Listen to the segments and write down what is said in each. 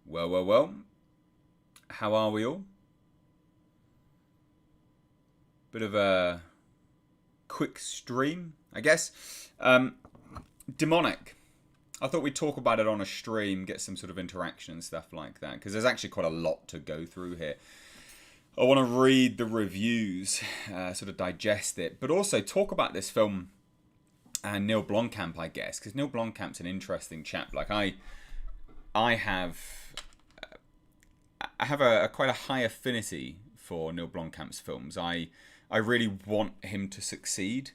Well. How are we all? Bit of a quick stream, I guess. Demonic. I thought we'd talk about it on a stream, get some sort of interaction and stuff like that, because there's actually quite a lot to go through here. I want to read the reviews, sort of digest it, but also talk about this film and Neill Blomkamp, I guess, because Neill Blomkamp's an interesting chap. Like I have a quite a high affinity for Neill Blomkamp's films. I really want him to succeed,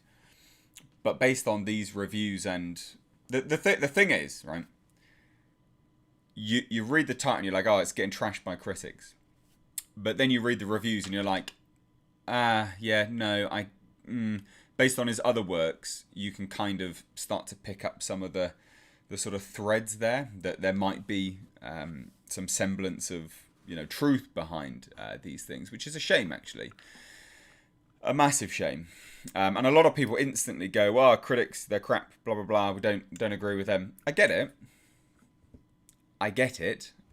but based on these reviews and the thing is, right? You read the title and you're like, oh, it's getting trashed by critics, but then you read the reviews and you're like, based on his other works, you can kind of start to pick up some of the sort of threads there, that there might be some semblance of truth behind these things, which is a shame, actually. A massive shame. And a lot of people instantly go, "Oh, critics, they're crap, blah blah blah. We don't agree with them." I get it.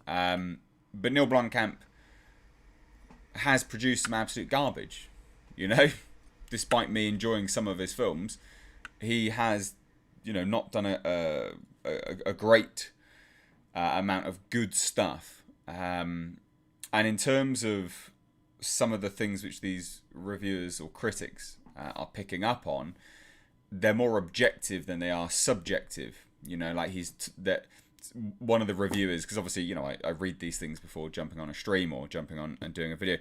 But Neill Blomkamp has produced some absolute garbage. Despite me enjoying some of his films, he has, not done a great amount of good stuff. And in terms of some of the things which these reviewers or critics are picking up on, they're more objective than they are subjective. That one of the reviewers, because obviously I read these things before jumping on a stream or jumping on and doing a video.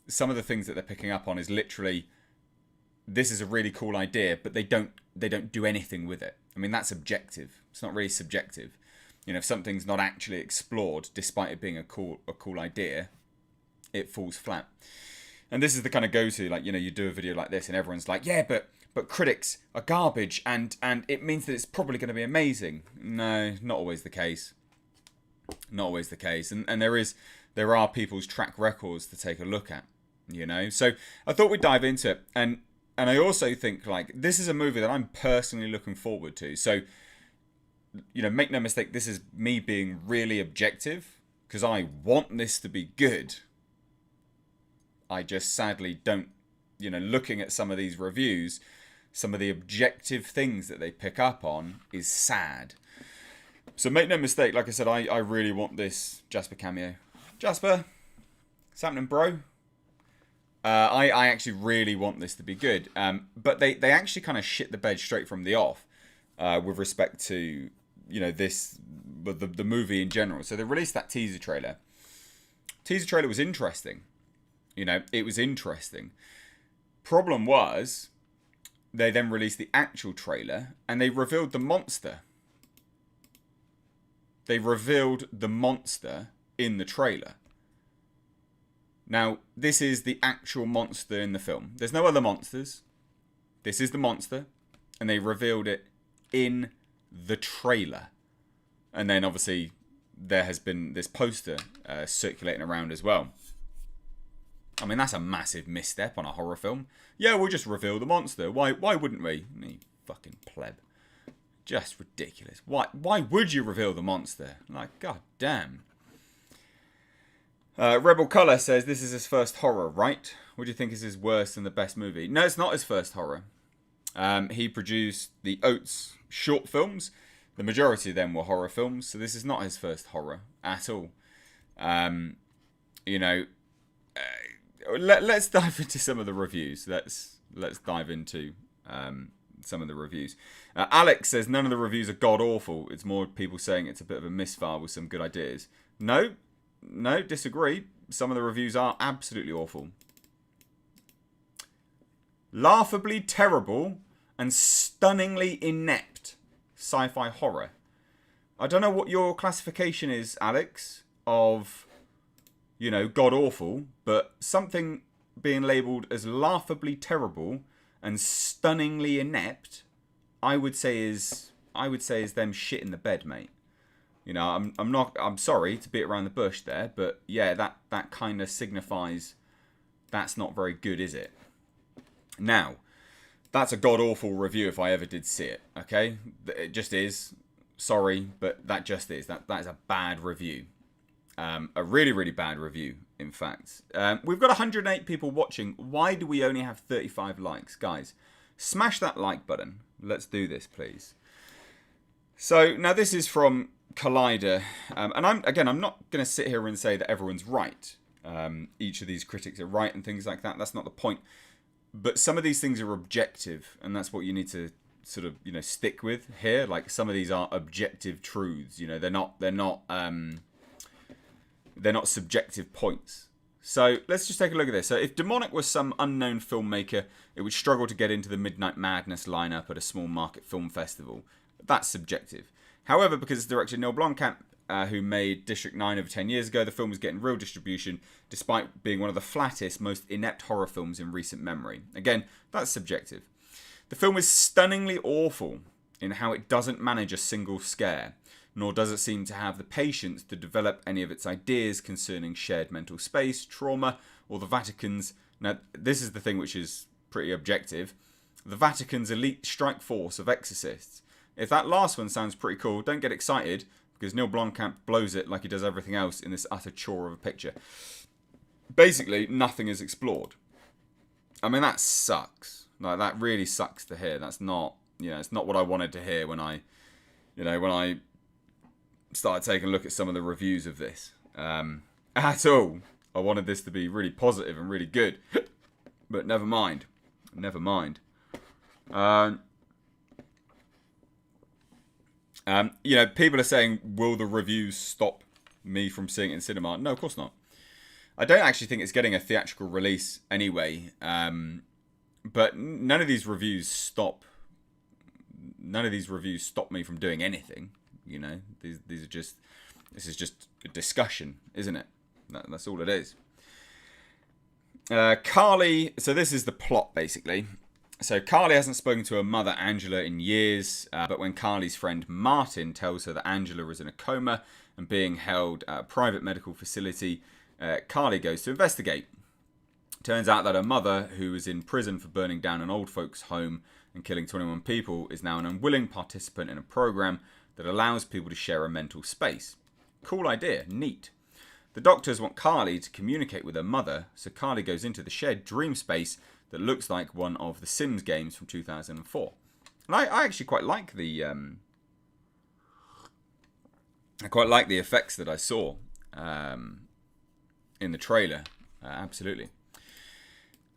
Some of the things that they're picking up on is literally, this is a really cool idea, but they don't do anything with it. I mean, that's objective. It's not really subjective. If something's not actually explored, despite it being a cool idea, it falls flat. And this is the kind of go-to, you do a video like this and everyone's like, yeah, but critics are garbage and it means that it's probably going to be amazing. No, not always the case. Not always the case. And there are people's track records to take a look at, So I thought we'd dive into it. And I also think, this is a movie that I'm personally looking forward to. So, make no mistake, this is me being really objective, because I want this to be good. I just sadly don't, looking at some of these reviews, some of the objective things that they pick up on is sad. So make no mistake, like I said, I really want this Jasper cameo. Jasper, what's happening, bro? I actually really want this to be good. But they actually kind of shit the bed straight from the off with respect to, the movie in general. So they released that teaser trailer. Teaser trailer was interesting. It was interesting. Problem was, they then released the actual trailer and they revealed the monster. They revealed the monster in the trailer. Now, this is the actual monster in the film. There's no other monsters. This is the monster. And they revealed it in the trailer. And then, obviously, there has been this poster circulating around as well. I mean, that's a massive misstep on a horror film. Yeah, we'll just reveal the monster. Why wouldn't we? You fucking pleb. Just ridiculous. Why would you reveal the monster? God damn. Rebel Colour says this is his first horror, right? What do you think is his worst and the best movie? No, it's not his first horror. He produced the Oates short films. The majority of them were horror films, so this is not his first horror at all. Let's dive into some of the reviews. Let's dive into some of the reviews. Alex says none of the reviews are god awful. It's more people saying it's a bit of a misfire with some good ideas. No, disagree. Some of the reviews are absolutely awful. Laughably terrible and stunningly inept sci-fi horror. I don't know what your classification is, Alex, of, god awful, but something being labelled as laughably terrible and stunningly inept, I would say is them shit in the bed, mate. I'm sorry to beat around the bush there, but yeah, that kind of signifies that's not very good, is it? Now, that's a god-awful review if I ever did see it, okay? It just is. Sorry, but that just is. That is a bad review. A really, really bad review, in fact. We've got 108 people watching. Why do we only have 35 likes? Guys, smash that like button. Let's do this, please. So, now this is from Collider. And I'm not going to sit here and say that everyone's right. Each of these critics are right and things like that. That's not the point. But some of these things are objective, and that's what you need to sort of, stick with here. Like, some of these are objective truths. They're not subjective points. So let's just take a look at this. So if Demonic was some unknown filmmaker, it would struggle to get into the Midnight Madness lineup at a small market film festival. That's subjective. However, because it's director Neill Blomkamp, who made District 9 over 10 years ago, the film was getting real distribution, despite being one of the flattest, most inept horror films in recent memory. Again, that's subjective. The film is stunningly awful in how it doesn't manage a single scare, nor does it seem to have the patience to develop any of its ideas concerning shared mental space, trauma, or the Vatican's... Now, this is the thing which is pretty objective. The Vatican's elite strike force of exorcists. If that last one sounds pretty cool, don't get excited, because Neill Blomkamp blows it like he does everything else in this utter chore of a picture. Basically, nothing is explored. I mean, that sucks. Like, that really sucks to hear. That's not, it's not what I wanted to hear when I started taking a look at some of the reviews of this. At all. I wanted this to be really positive and really good. But never mind. Never mind. People are saying, will the reviews stop me from seeing it in cinema? No, of course not. I don't actually think it's getting a theatrical release anyway. But none of these reviews stop me from doing anything. This is just a discussion, isn't it? That's all it is. Carly, so this is the plot, basically. So Carly hasn't spoken to her mother, Angela, in years, but when Carly's friend Martin tells her that Angela is in a coma and being held at a private medical facility, Carly goes to investigate. Turns out that her mother, who was in prison for burning down an old folks' home and killing 21 people, is now an unwilling participant in a program that allows people to share a mental space. Cool idea, neat. The doctors want Carly to communicate with her mother, so Carly goes into the shared dream space that looks like one of the Sims games from 2004. And I actually quite like the effects that I saw in the trailer. Absolutely.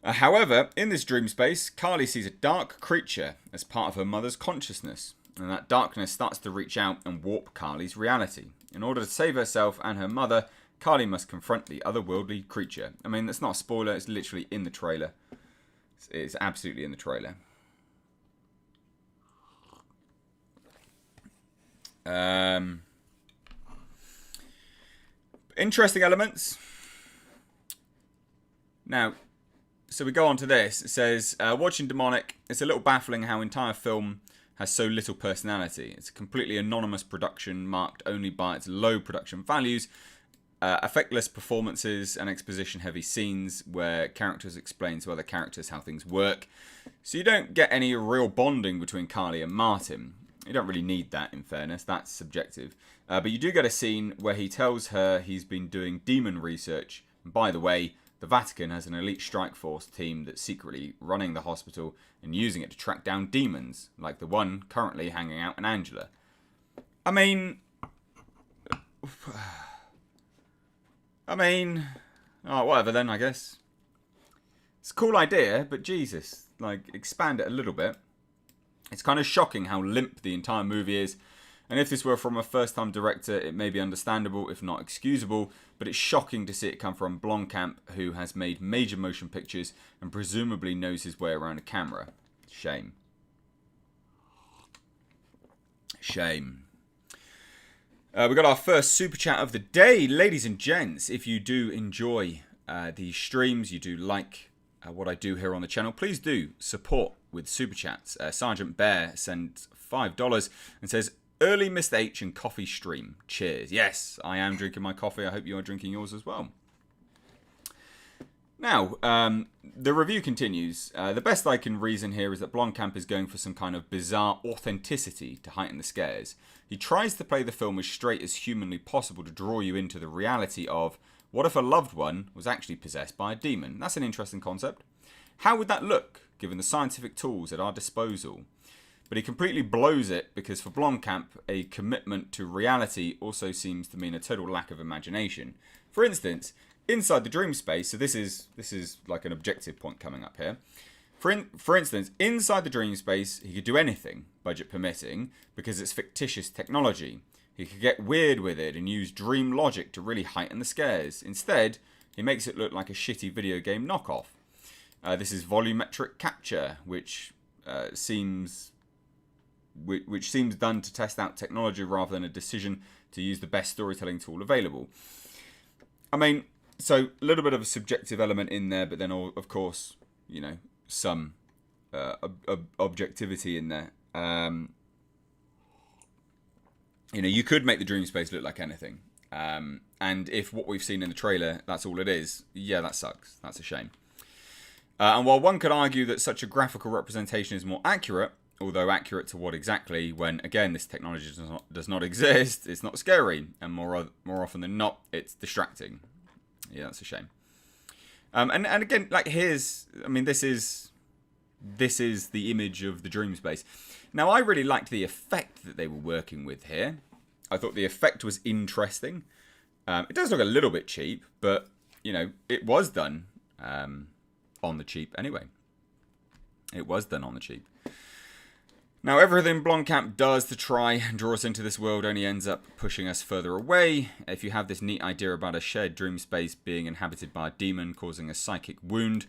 However, in this dream space, Carly sees a dark creature as part of her mother's consciousness, and that darkness starts to reach out and warp Carly's reality. In order to save herself and her mother, Carly must confront the otherworldly creature. I mean, that's not a spoiler, it's literally in the trailer. It's absolutely in the trailer. Interesting elements. Now, so we go on to this. It says, watching Demonic, it's a little baffling how entire film has so little personality. It's a completely anonymous production marked only by its low production values, effectless performances and exposition-heavy scenes where characters explain to other characters how things work. So you don't get any real bonding between Carly and Martin. You don't really need that, in fairness. That's subjective. But you do get a scene where he tells her he's been doing demon research. And by the way, the Vatican has an elite strike force team that's secretly running the hospital and using it to track down demons, like the one currently hanging out in Angela. I mean, oh, whatever then, I guess. It's a cool idea, but Jesus, like, expand it a little bit. It's kind of shocking how limp the entire movie is. And if this were from a first-time director, it may be understandable, if not excusable, but it's shocking to see it come from Blomkamp, who has made major motion pictures and presumably knows his way around a camera. Shame. Shame. We got our first super chat of the day. Ladies and gents, if you do enjoy these streams, you do like what I do here on the channel, please do support with super chats. Sergeant Bear sent $5 and says, early Mr. H and coffee stream. Cheers. Yes, I am drinking my coffee. I hope you are drinking yours as well. Now, the review continues. The best I can reason here is that Blomkamp is going for some kind of bizarre authenticity to heighten the scares. He tries to play the film as straight as humanly possible to draw you into the reality of, what if a loved one was actually possessed by a demon? That's an interesting concept. How would that look, given the scientific tools at our disposal? But he completely blows it, because for Blomkamp, a commitment to reality also seems to mean a total lack of imagination. For instance, inside the dream space, so this is like an objective point coming up here. For instance, inside the dream space, he could do anything, budget permitting, because it's fictitious technology. He could get weird with it and use dream logic to really heighten the scares. Instead, he makes it look like a shitty video game knockoff. This is volumetric capture, which seems done to test out technology rather than a decision to use the best storytelling tool available. I mean, so a little bit of a subjective element in there, but then, of course, you know, some objectivity in there. You know, you could make the dream space look like anything. And if what we've seen in the trailer, that's all it is, yeah, that sucks. That's a shame. And while one could argue that such a graphical representation is more accurate, although accurate to what exactly, when, again, this technology does not exist, it's not scary, and more often than not, it's distracting. Yeah, that's a shame. And again, like, this is the image of the dream space. Now, I really liked the effect that they were working with here. I thought the effect was interesting. It does look a little bit cheap, but, you know, it was done on the cheap anyway. It was done on the cheap. Now, everything Blomkamp does to try and draw us into this world only ends up pushing us further away. If you have this neat idea about a shared dream space being inhabited by a demon causing a psychic wound,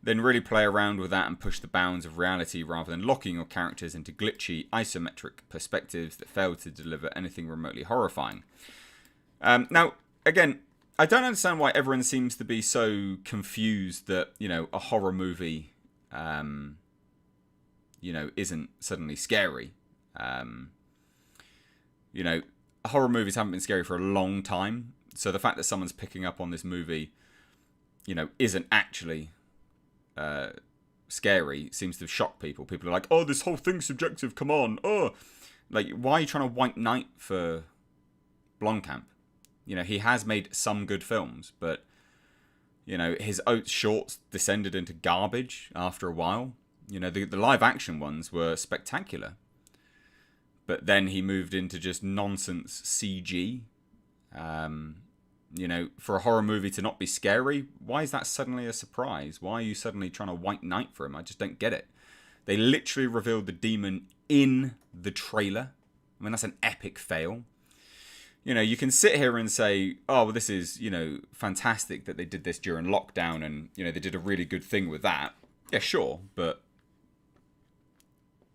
then really play around with that and push the bounds of reality rather than locking your characters into glitchy, isometric perspectives that fail to deliver anything remotely horrifying. Now, again, I don't understand why everyone seems to be so confused that, you know, a horror movie you know, isn't suddenly scary. You know, horror movies haven't been scary for a long time. So the fact that someone's picking up on this movie, you know, isn't actually scary seems to have shocked people. People are like, oh, this whole thing's subjective, come on. Oh, like, why are you trying to white knight for Blomkamp? You know, he has made some good films, but, you know, his Oates shorts descended into garbage after a while. You know, the live action ones were spectacular. But then he moved into just nonsense CG. You know, for a horror movie to not be scary, why is that suddenly a surprise? Why are you suddenly trying to white knight for him? I just don't get it. They literally revealed the demon in the trailer. I mean, that's an epic fail. You know, you can sit here and say, oh, well, this is, you know, fantastic that they did this during lockdown and, you know, they did a really good thing with that. Yeah, sure, but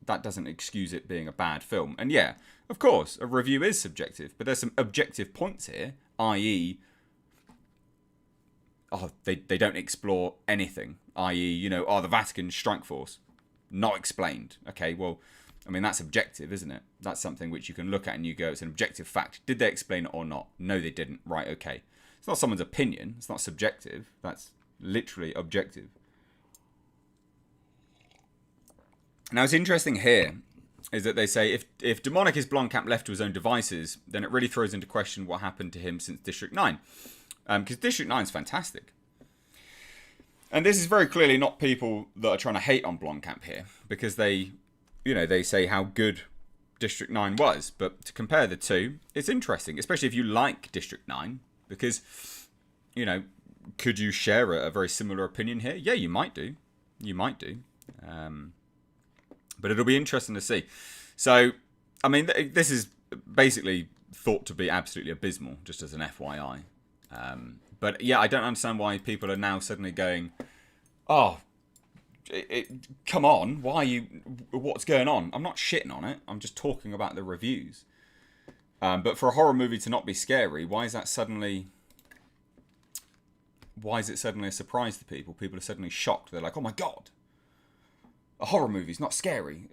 that doesn't excuse it being a bad film. And yeah, of course, a review is subjective, but there's some objective points here, i.e., oh, they don't explore anything, i.e., you know, oh, the Vatican strike force, not explained. Okay, well, I mean, that's objective, isn't it? That's something which you can look at and you go, it's an objective fact. Did they explain it or not? No, they didn't. Right, okay. It's not someone's opinion. It's not subjective. That's literally objective. Now, what's interesting here is that they say if demonic is Blomkamp left to his own devices, then it really throws into question what happened to him since District 9. Because District 9 is fantastic. And this is very clearly not people that are trying to hate on Blomkamp here, because they, you know, they say how good District 9 was. But to compare the two, it's interesting, especially if you like District 9, because, you know, could you share a very similar opinion here? Yeah, you might do. You might do. But it'll be interesting to see. So, I mean, this is basically thought to be absolutely abysmal, just as an FYI. But yeah, I don't understand why people are now suddenly going, oh, come on, what's going on? I'm not shitting on it. I'm just talking about the reviews. But for a horror movie to not be scary, why is it suddenly a surprise to people? People are suddenly shocked. They're like, oh my God. A horror movie's not scary.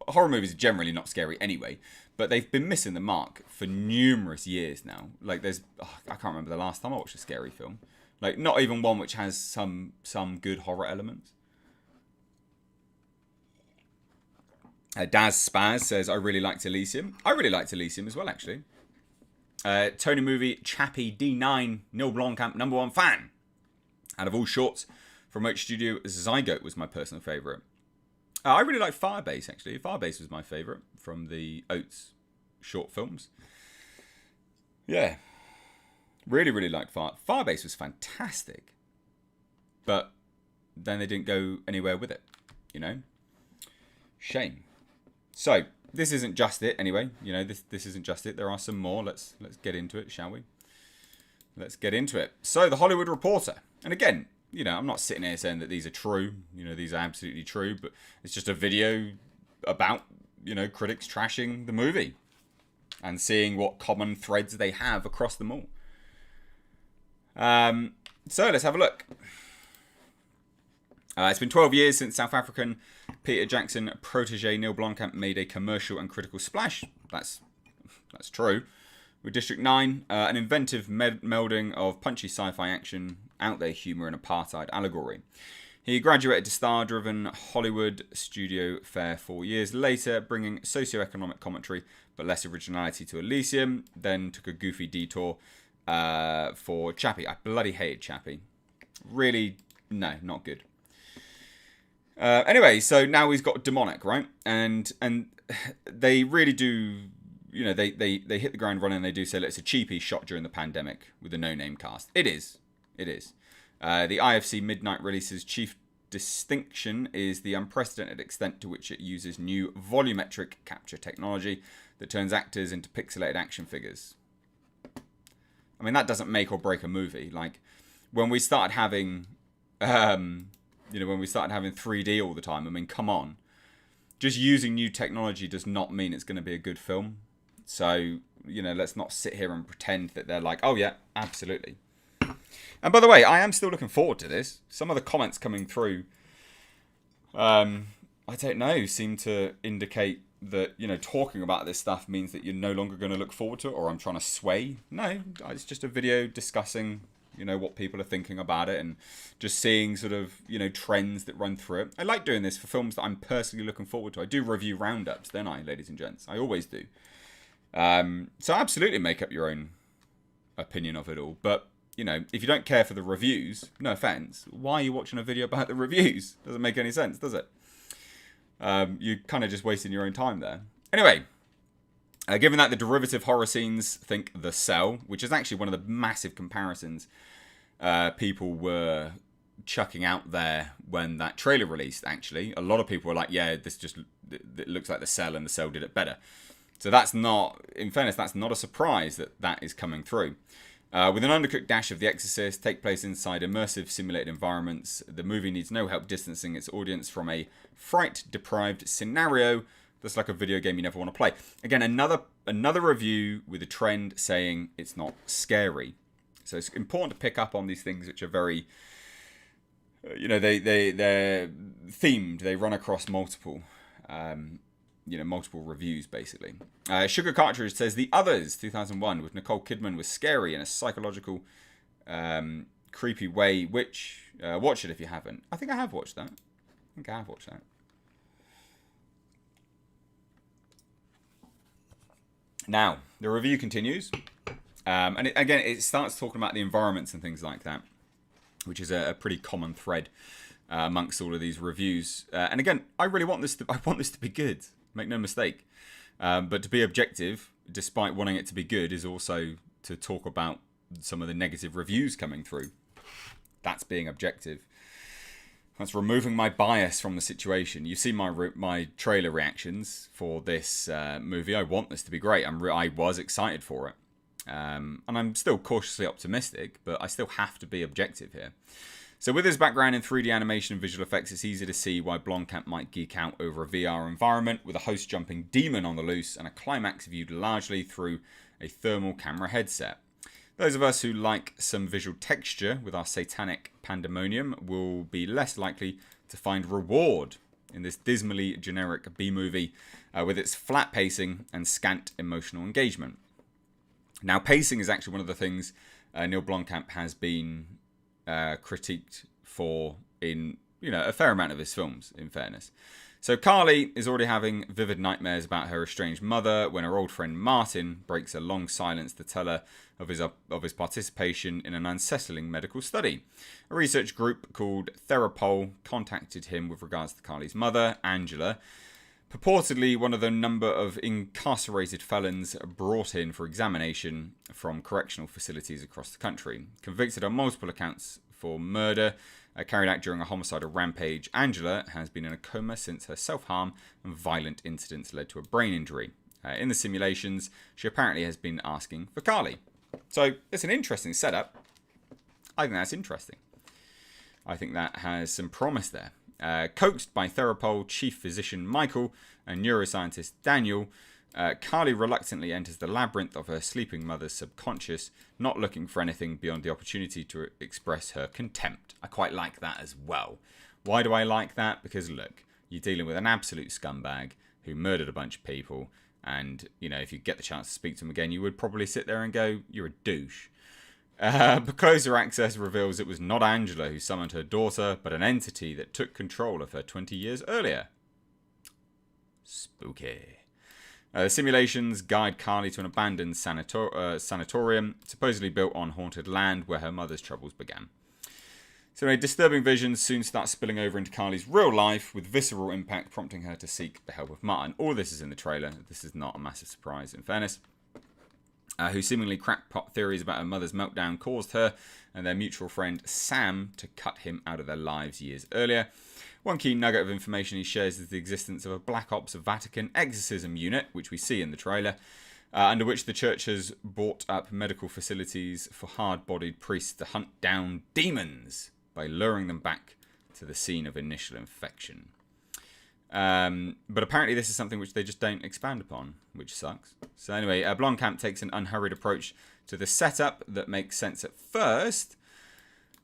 Horror movies are generally not scary anyway, but they've been missing the mark for numerous years now. Like, I can't remember the last time I watched a scary film. Like, not even one which has some good horror elements. Daz Spaz says, I really liked Elysium. I really liked Elysium as well, actually. Tony Movie, Chappie D9, Neill Blomkamp, #1 fan. Out of all shorts from Oak Studio, Zygote was my personal favourite. I really liked Firebase, actually. Firebase was my favourite from the Oates short films. Yeah. Really, really liked Firebase was fantastic. But then they didn't go anywhere with it, you know? Shame. So, this isn't just it, anyway. You know, this isn't just it. There are some more. Let's get into it, shall we? Let's get into it. So, The Hollywood Reporter. And again, you know, I'm not sitting here saying that these are true. You know, these are absolutely true. But it's just a video about, you know, critics trashing the movie. And seeing what common threads they have across them all. So, let's have a look. It's been 12 years since South African Peter Jackson protege Neill Blomkamp made a commercial and critical splash. That's true. With District 9, an inventive melding of punchy sci-fi action, out there humour and apartheid allegory. He graduated to star-driven Hollywood studio fare 4 years later, bringing socio-economic commentary but less originality to Elysium, then took a goofy detour for Chappie. I bloody hated Chappie. Really, no, not good. Anyway, so now he's got Demonic, right? And they really do, you know, they hit the ground running. They do say, look, it's a cheapie shot during the pandemic with a no-name cast. It is. The IFC Midnight release's chief distinction is the unprecedented extent to which it uses new volumetric capture technology that turns actors into pixelated action figures. I mean, that doesn't make or break a movie. Like, when we started having... you know, when we started having 3D all the time, I mean, come on. Just using new technology does not mean it's going to be a good film. So, you know, let's not sit here and pretend that they're like, oh yeah, absolutely. And by the way, I am still looking forward to this. Some of the comments coming through, I don't know, seem to indicate that, you know, talking about this stuff means that you're no longer going to look forward to it, or I'm trying to sway. No, it's just a video discussing, you know, what people are thinking about it and just seeing sort of, you know, trends that run through it. I like doing this for films that I'm personally looking forward to. I do review roundups, don't I, ladies and gents? I always do. So absolutely make up your own opinion of it all. But, you know, if you don't care for the reviews, no offense, why are you watching a video about the reviews? Doesn't make any sense, does it? You're kind of just wasting your own time there. Anyway, given that the derivative horror scenes think The Cell, which is actually one of the massive comparisons people were chucking out there when that trailer released, actually. A lot of people were like, yeah, this just it looks like The Cell and The Cell did it better. So that's not, in fairness, that's not a surprise that that is coming through. With an undercooked dash of The Exorcist, take place inside immersive simulated environments, the movie needs no help distancing its audience from a fright-deprived scenario that's like a video game you never want to play. Again, another review with a trend saying it's not scary. So it's important to pick up on these things which are very, you know, they're themed. They run across multiple, you know, multiple reviews, basically. Sugar Cartridge says, The Others, 2001, with Nicole Kidman, was scary in a psychological, creepy way, which, watch it if you haven't. I think I have watched that. Now, the review continues. And again, it starts talking about the environments and things like that, which is a pretty common thread amongst all of these reviews. And again, I really want this to be good. Make no mistake. But to be objective, despite wanting it to be good, is also to talk about some of the negative reviews coming through. That's being objective. That's removing my bias from the situation. You see my trailer reactions for this movie. I want this to be great. I was excited for it. And I'm still cautiously optimistic, but I still have to be objective here. So with his background in 3D animation and visual effects, it's easy to see why Blomkamp might geek out over a VR environment with a host-jumping demon on the loose and a climax viewed largely through a thermal camera headset. Those of us who like some visual texture with our satanic pandemonium will be less likely to find reward in this dismally generic B-movie with its flat pacing and scant emotional engagement. Now, pacing is actually one of the things Neill Blomkamp has been critiqued for in, a fair amount of his films, in fairness. So Carly is already having vivid nightmares about her estranged mother when her old friend Martin breaks a long silence to tell her of his participation in an unsettling medical study. A research group called Therapol contacted him with regards to Carly's mother, Angela, purportedly one of the number of incarcerated felons brought in for examination from correctional facilities across the country. Convicted on multiple accounts for murder carried out during a homicidal rampage, Angela has been in a coma since her self-harm and violent incidents led to a brain injury. In the simulations, she apparently has been asking for Carly. So it's an interesting setup. I think that's interesting. I think that has some promise there. Coaxed by Therapol chief physician Michael and neuroscientist Daniel, Carly reluctantly enters the labyrinth of her sleeping mother's subconscious, not looking for anything beyond the opportunity to express her contempt. I quite like that as well. Why do I like that? Because look, you're dealing with an absolute scumbag who murdered a bunch of people, and, if you get the chance to speak to him again, you would probably sit there and go, you're a douche. But closer access reveals it was not Angela who summoned her daughter, but an entity that took control of her 20 years earlier. Spooky. The simulations guide Carly to an abandoned sanatorium, supposedly built on haunted land where her mother's troubles began. So disturbing visions soon start spilling over into Carly's real life, with visceral impact prompting her to seek the help of Martin. All this is in the trailer. This is not a massive surprise, in fairness. Who seemingly crackpot theories about her mother's meltdown caused her and their mutual friend Sam to cut him out of their lives years earlier. One key nugget of information he shares is the existence of a Black Ops Vatican exorcism unit, which we see in the trailer, under which the church has bought up medical facilities for hard-bodied priests to hunt down demons by luring them back to the scene of initial infection. But apparently this is something which they just don't expand upon, which sucks. So anyway, Blomkamp takes an unhurried approach to the setup that makes sense at first.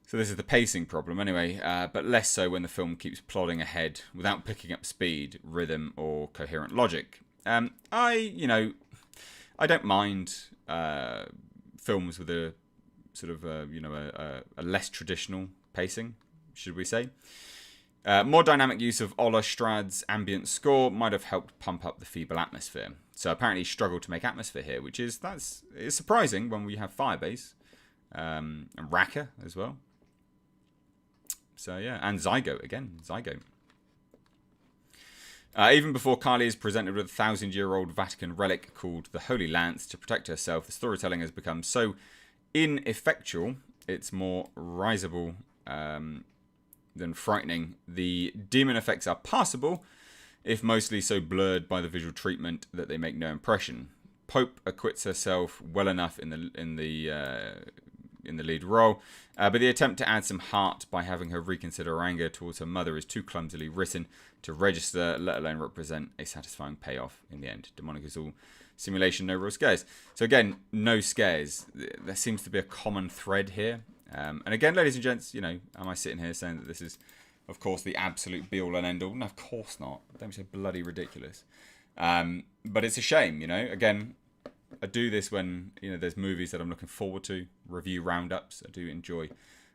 So this is the pacing problem anyway, but less so when the film keeps plodding ahead without picking up speed, rhythm, or coherent logic. I don't mind films with a sort of, a less traditional pacing, should we say. More dynamic use of Ola Strad's ambient score might have helped pump up the feeble atmosphere. So apparently he struggled to make atmosphere here, which is surprising when we have Firebase and Raka as well. So yeah, and Zygo again, Zygo. Even before Carly is presented with a 1,000-year-old Vatican relic called the Holy Lance to protect herself, the storytelling has become so ineffectual, it's more risible than frightening. The demon effects are passable, if mostly so blurred by the visual treatment that they make no impression. Pope acquits herself well enough in the lead role, but the attempt to add some heart by having her reconsider her anger towards her mother is too clumsily written to register, let alone represent a satisfying payoff in the end. Demonic is all simulation, no real scares. So again, no scares. There seems to be a common thread here. And again, ladies and gents, am I sitting here saying that this is, of course, the absolute be-all and end-all? No, of course not. Don't be so bloody ridiculous. But it's a shame, Again, I do this when, there's movies that I'm looking forward to, review roundups. I do enjoy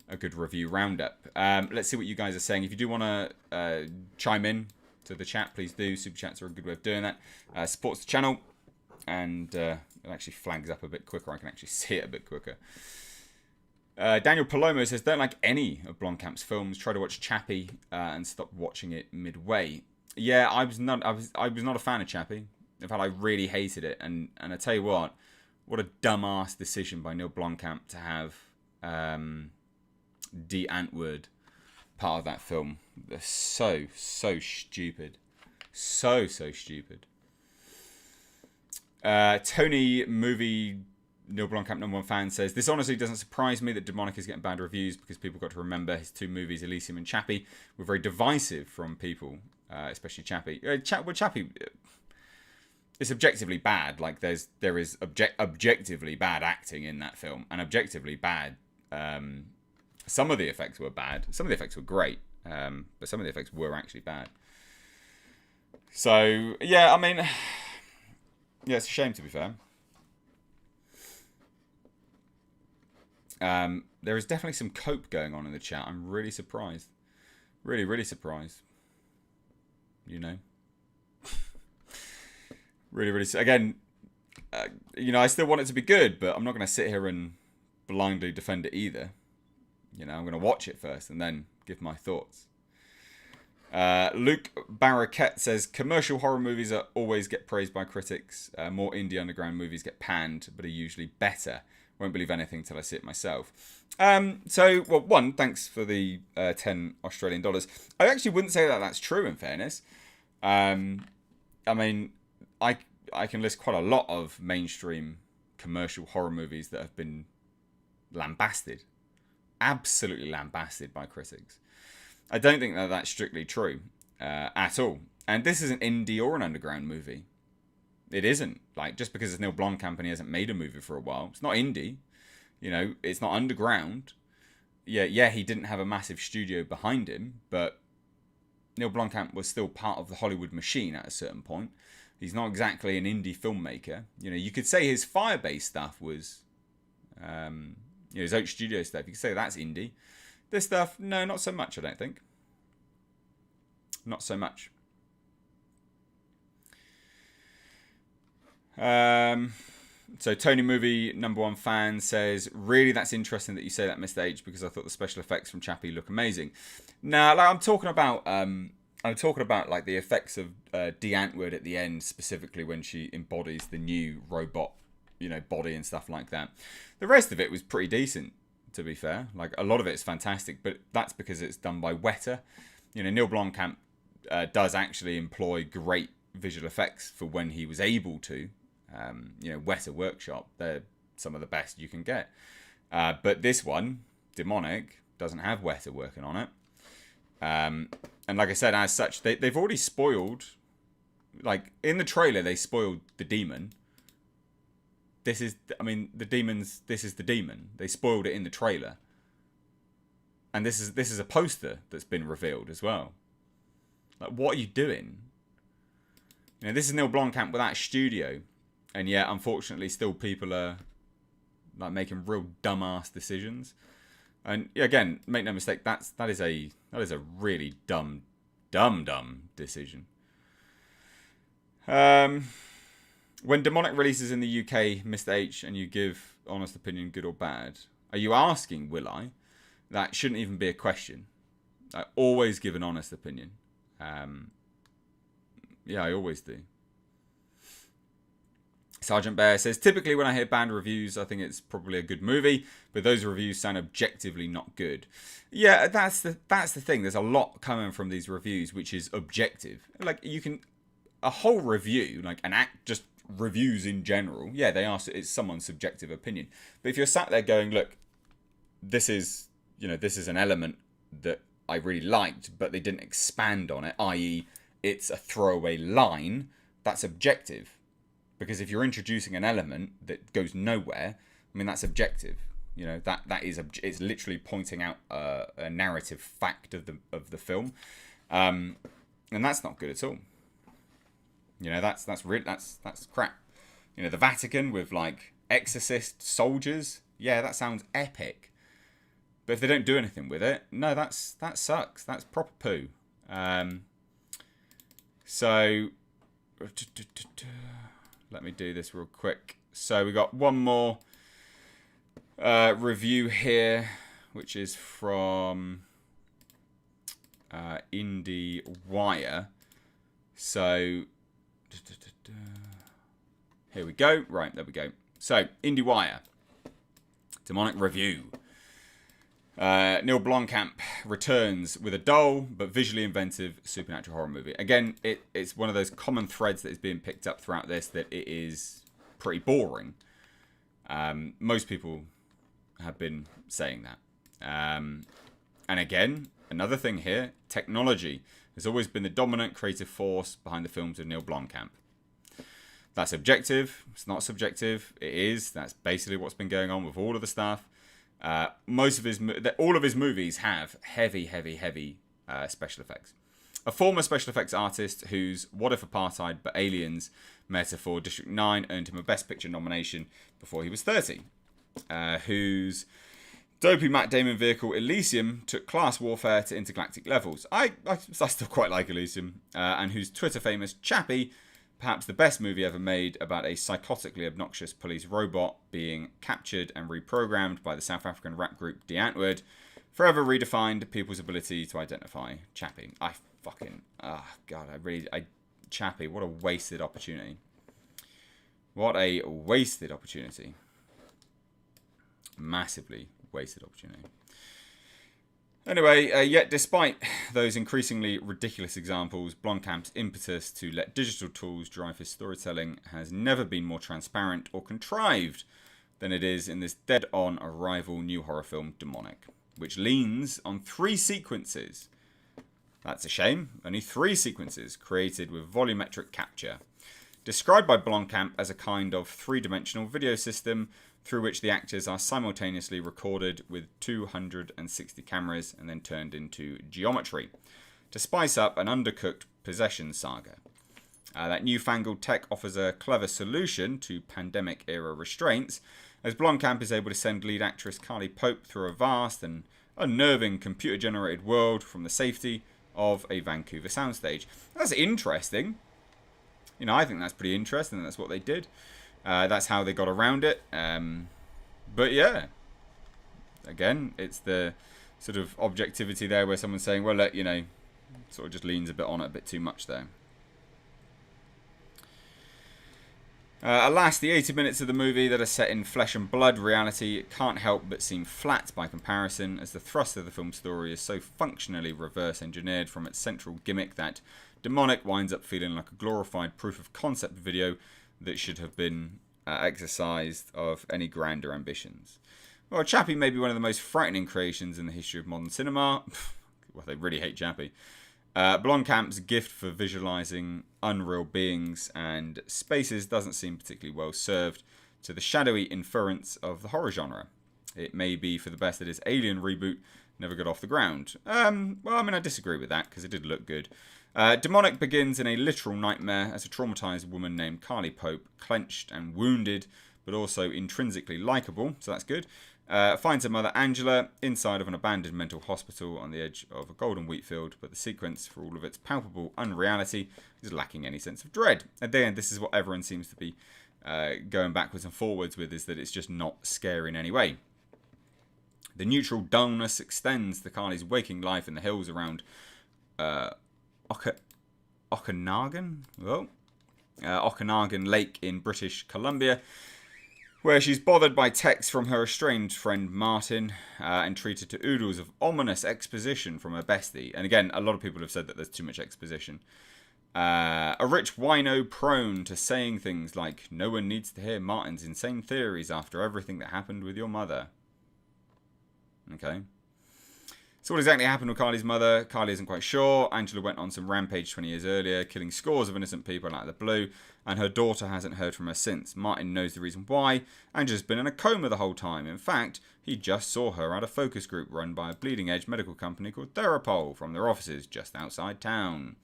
a good review roundup. Let's see what you guys are saying. If you do want to chime in to the chat, please do. Super chats are a good way of doing that. Supports the channel, and it actually flags up a bit quicker. I can actually see it a bit quicker. Daniel Palomo says, don't like any of Blomkamp's films. Try to watch Chappie and stop watching it midway. Yeah, I was not a fan of Chappie. In fact, I really hated it. And I tell you what a dumbass decision by Neill Blomkamp to have Dee Antwoord part of that film. They're so stupid. So stupid. Tony Movie Neill Blomkamp #1 fan says, this honestly doesn't surprise me that Demonic is getting bad reviews because people got to remember his two movies, Elysium and Chappie, were very divisive from people, especially Chappie. Chappie, it's objectively bad. Like there is objectively bad acting in that film, and objectively bad. Some of the effects were bad. Some of the effects were great, but some of the effects were actually bad. So yeah, I mean, yeah, it's a shame to be fair. there is definitely some cope going on in the chat. I'm really surprised. Really, really surprised. You know. Really, really. Again, you know, I still want it to be good, but I'm not going to sit here and blindly defend it either. You know, I'm going to watch it first and then give my thoughts. Luke Barraquette says, commercial horror movies always get praised by critics. More indie underground movies get panned, but are usually better. Won't believe anything till I see it myself. So, well, one, thanks for the 10 Australian dollars. I actually wouldn't say that that's true, in fairness. I mean, I can list quite a lot of mainstream commercial horror movies that have been lambasted. Absolutely lambasted by critics. I don't think that that's strictly true at all. And this isn't indie or an underground movie. It isn't. Like, just because it's Neill Blomkamp and he hasn't made a movie for a while, it's not indie. You know, it's not underground. Yeah, he didn't have a massive studio behind him, but Neill Blomkamp was still part of the Hollywood machine at a certain point. He's not exactly an indie filmmaker. You know, you could say his Firebase stuff was, you know, his own studio stuff. You could say that's indie. This stuff, no, not so much, I don't think. Not so much. So Tony Movie #1 fan says, really, that's interesting that you say that, Mr. H, because I thought the special effects from Chappie look amazing. Now, like, I'm talking about like the effects of Dee Antwoord at the end, specifically when she embodies the new robot, you know, body and stuff like that. The rest of it was pretty decent, to be fair. Like, a lot of it is fantastic, but that's because it's done by Weta. You know, Neill Blomkamp does actually employ great visual effects for when he was able to. You know, Weta Workshop, they're some of the best you can get. But this one, Demonic, doesn't have Weta working on it. And like I said, as such, they've already spoiled, like, in the trailer, they spoiled the demon. This is the demon. They spoiled it in the trailer. And this is a poster that's been revealed as well. Like, what are you doing? You know, this is Neill Blomkamp without a studio. And yet, unfortunately, still people are, like, making real dumbass decisions. And again, make no mistake, that is a really dumb decision. When Demonic releases in the UK, Mr. H, and you give honest opinion, good or bad, are you asking, will I? That shouldn't even be a question. I always give an honest opinion. Yeah, I always do. Sergeant Bear says, typically when I hear banned reviews, I think it's probably a good movie, but those reviews sound objectively not good. Yeah, that's the thing. There's a lot coming from these reviews, which is objective. Like, you can, a whole review, like just reviews in general, yeah, it's someone's subjective opinion. But if you're sat there going, look, this is an element that I really liked, but they didn't expand on it, i.e. it's a throwaway line, that's objective. Because if you're introducing an element that goes nowhere, I mean, that's objective. You know, it's literally pointing out a narrative fact of the film, and that's not good at all. You know, that's crap. You know, the Vatican with, like, exorcist soldiers, yeah, that sounds epic. But if they don't do anything with it, no, that sucks. That's proper poo. So. Let me do this real quick. So we got one more review here, which is from IndieWire. So here we go. Right, there we go. So IndieWire, Demonic review. Neill Blomkamp returns with a dull but visually inventive supernatural horror movie. Again, it's one of those common threads that is being picked up throughout this, that it is pretty boring. Most people have been saying that. And again, another thing here, technology has always been the dominant creative force behind the films of Neill Blomkamp. That's objective. It's not subjective. It is. That's basically what's been going on with all of the stuff. All of his movies have heavy special effects. A former special effects artist whose What If Apartheid but Aliens metaphor District 9 earned him a Best Picture nomination before he was 30. Whose Dopey Matt Damon vehicle Elysium took class warfare to intergalactic levels. I still quite like Elysium, and whose Twitter famous Chappie, perhaps the best movie ever made about a psychotically obnoxious police robot being captured and reprogrammed by the South African rap group De Antwoord, forever redefined people's ability to identify Chappie. Chappie, what a wasted opportunity. What a wasted opportunity. Massively wasted opportunity. Anyway, yet despite those increasingly ridiculous examples, Blomkamp's impetus to let digital tools drive his storytelling has never been more transparent or contrived than it is in this dead-on arrival new horror film, Demonic, which leans on 3 sequences. That's a shame. Only 3 sequences created with volumetric capture. Described by Blomkamp as a kind of 3-dimensional video system through which the actors are simultaneously recorded with 260 cameras and then turned into geometry to spice up an undercooked possession saga. That newfangled tech offers a clever solution to pandemic-era restraints, as Blomkamp is able to send lead actress Carly Pope through a vast and unnerving computer-generated world from the safety of a Vancouver soundstage. That's interesting. You know, I think that's pretty interesting. That's what they did. That's how they got around it. But yeah, again, it's the sort of objectivity there where someone's saying, well, you know, sort of just leans a bit on it a bit too much there. Alas, the 80 minutes of the movie that are set in flesh and blood reality can't help but seem flat by comparison, as the thrust of the film's story is so functionally reverse engineered from its central gimmick that Demonic winds up feeling like a glorified proof of concept video that should have been exercised of any grander ambitions. Well, Chappie may be one of the most frightening creations in the history of modern cinema. Well, they really hate Chappie. Blomkamp's gift for visualising unreal beings and spaces doesn't seem particularly well served to the shadowy inference of the horror genre. It may be for the best that his Alien reboot never got off the ground. I disagree with that, because it did look good. Demonic begins in a literal nightmare as a traumatised woman named Carly Pope, clenched and wounded, but also intrinsically likeable, so that's good, finds her mother Angela inside of an abandoned mental hospital on the edge of a golden wheat field, but the sequence, for all of its palpable unreality, is lacking any sense of dread. At the end, this is what everyone seems to be going backwards and forwards with, is that it's just not scary in any way. The neutral dullness extends to Carly's waking life in the hills around Okanagan Lake in British Columbia, where she's bothered by texts from her estranged friend Martin and treated to oodles of ominous exposition from her bestie. And again, a lot of people have said that there's too much exposition. A rich wino prone to saying things like, no one needs to hear Martin's insane theories after everything that happened with your mother. Okay. So what exactly happened with Carly's mother? Carly isn't quite sure. Angela went on some rampage 20 years earlier, killing scores of innocent people out of the blue, and her daughter hasn't heard from her since. Martin knows the reason why. Angela's been in a coma the whole time. In fact, he just saw her at a focus group run by a bleeding-edge medical company called Therapol from their offices just outside town.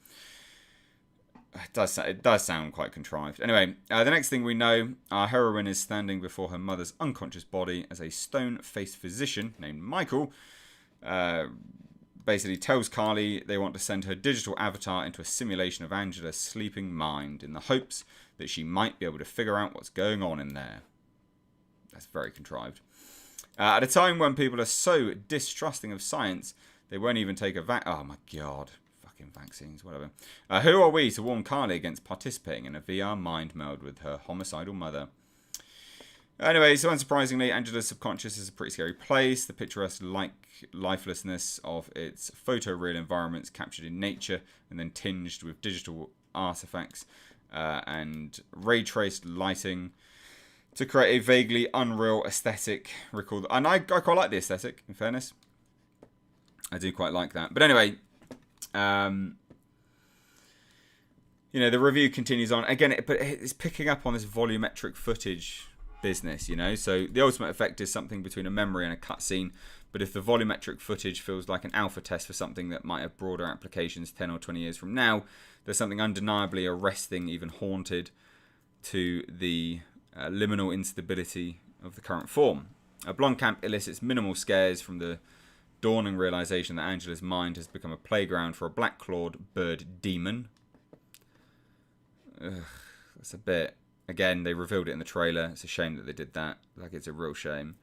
It does sound quite contrived. Anyway, the next thing we know, our heroine is standing before her mother's unconscious body as a stone-faced physician named Michael basically tells Carly they want to send her digital avatar into a simulation of Angela's sleeping mind in the hopes that she might be able to figure out what's going on in there. That's very contrived. At a time when people are so distrusting of science, they won't even take a oh my god. Vaccines, whatever. Who are we to warn Carly against participating in a VR mind meld with her homicidal mother? Anyway, so unsurprisingly, Angela's subconscious is a pretty scary place. The picturesque lifelessness of its photoreal environments captured in nature and then tinged with digital artifacts and ray-traced lighting to create a vaguely unreal aesthetic. And I quite like the aesthetic, in fairness. I do quite like that. But anyway, the review continues on. Again, but it's picking up on this volumetric footage business, So the ultimate effect is something between a memory and a cutscene. But if the volumetric footage feels like an alpha test for something that might have broader applications 10 or 20 years from now, there's something undeniably arresting, even haunted, to the liminal instability of the current form. Blomkamp elicits minimal scares from the dawning realization that Angela's mind has become a playground for a black-clawed bird demon. Ugh, that's a bit... Again, they revealed it in the trailer. It's a shame that they did that. Like, it's a real shame.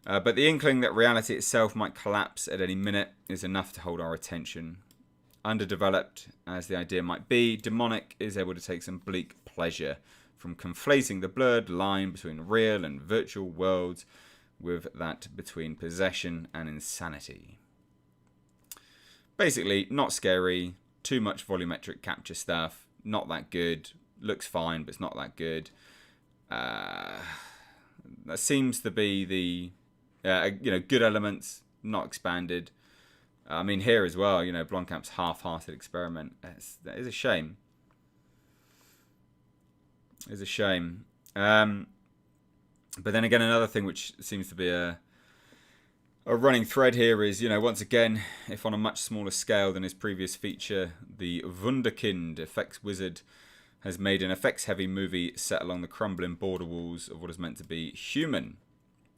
But the inkling that reality itself might collapse at any minute is enough to hold our attention. Underdeveloped as the idea might be, Demonic is able to take some bleak pleasure from conflating the blurred line between real and virtual worlds with that between possession and insanity. Basically, not scary, too much volumetric capture stuff, not that good, looks fine, but it's not that good. That seems to be the, good elements, not expanded. I mean, here as well, Blomkamp's half-hearted experiment. That is a shame. It's a shame. But then again, another thing which seems to be a running thread here is, once again, if on a much smaller scale than his previous feature, the Wunderkind effects wizard has made an effects-heavy movie set along the crumbling border walls of what is meant to be human,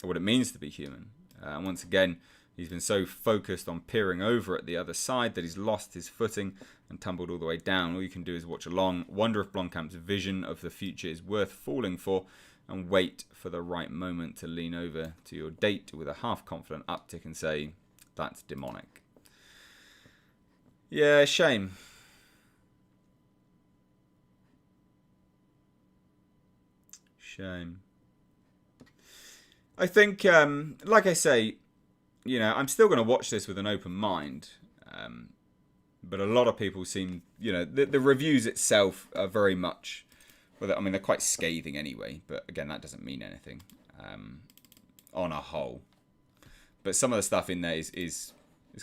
or what it means to be human. And once again, he's been so focused on peering over at the other side that he's lost his footing and tumbled all the way down. All you can do is watch along, wonder if Blomkamp's vision of the future is worth falling for, and wait for the right moment to lean over to your date with a half-confident uptick and say, that's demonic. Yeah, shame. Shame. I think, like I say, I'm still going to watch this with an open mind. But a lot of people seem, the reviews itself are very much, they're quite scathing anyway. But again, that doesn't mean anything on a whole. But some of the stuff in there is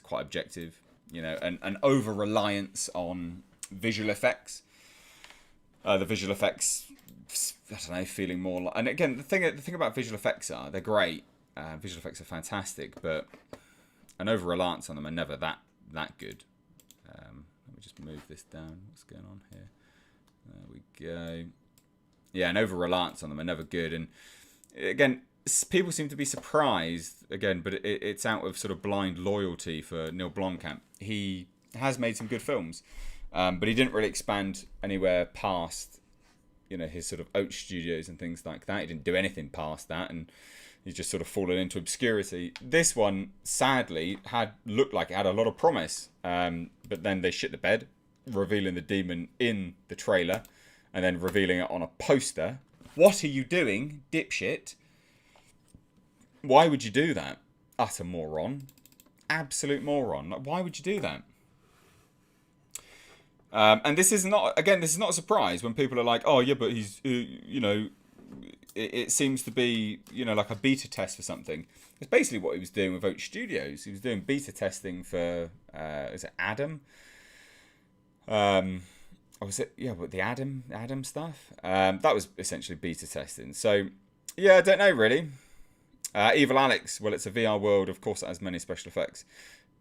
quite objective, an over-reliance on visual effects. The visual effects, I don't know, feeling more like... And again, the thing about visual effects are, they're great. Visual effects are fantastic, but an over-reliance on them are never that good. Let me just move this down. What's going on here? There we go. Yeah, an over-reliance on them are never good. And again, people seem to be surprised, again, but it's out of sort of blind loyalty for Neill Blomkamp. He has made some good films, but he didn't really expand anywhere past, his sort of Oach Studios and things like that. He didn't do anything past that, and he's just sort of fallen into obscurity. This one, sadly, looked like it had a lot of promise, but then they shit the bed, revealing the demon in the trailer, and then revealing it on a poster. What are you doing, dipshit? Why would you do that? Utter moron. Absolute moron. Like, why would you do that? And this is not a surprise when people are like, oh, yeah, but he's, it seems to be, like a beta test for something. It's basically what he was doing with Oach Studios. He was doing beta testing for, is it Adam? Or was it, but the Adam stuff? That was essentially beta testing. So, yeah, I don't know, really. Evil Alex, well, it's a VR world. Of course, it has many special effects.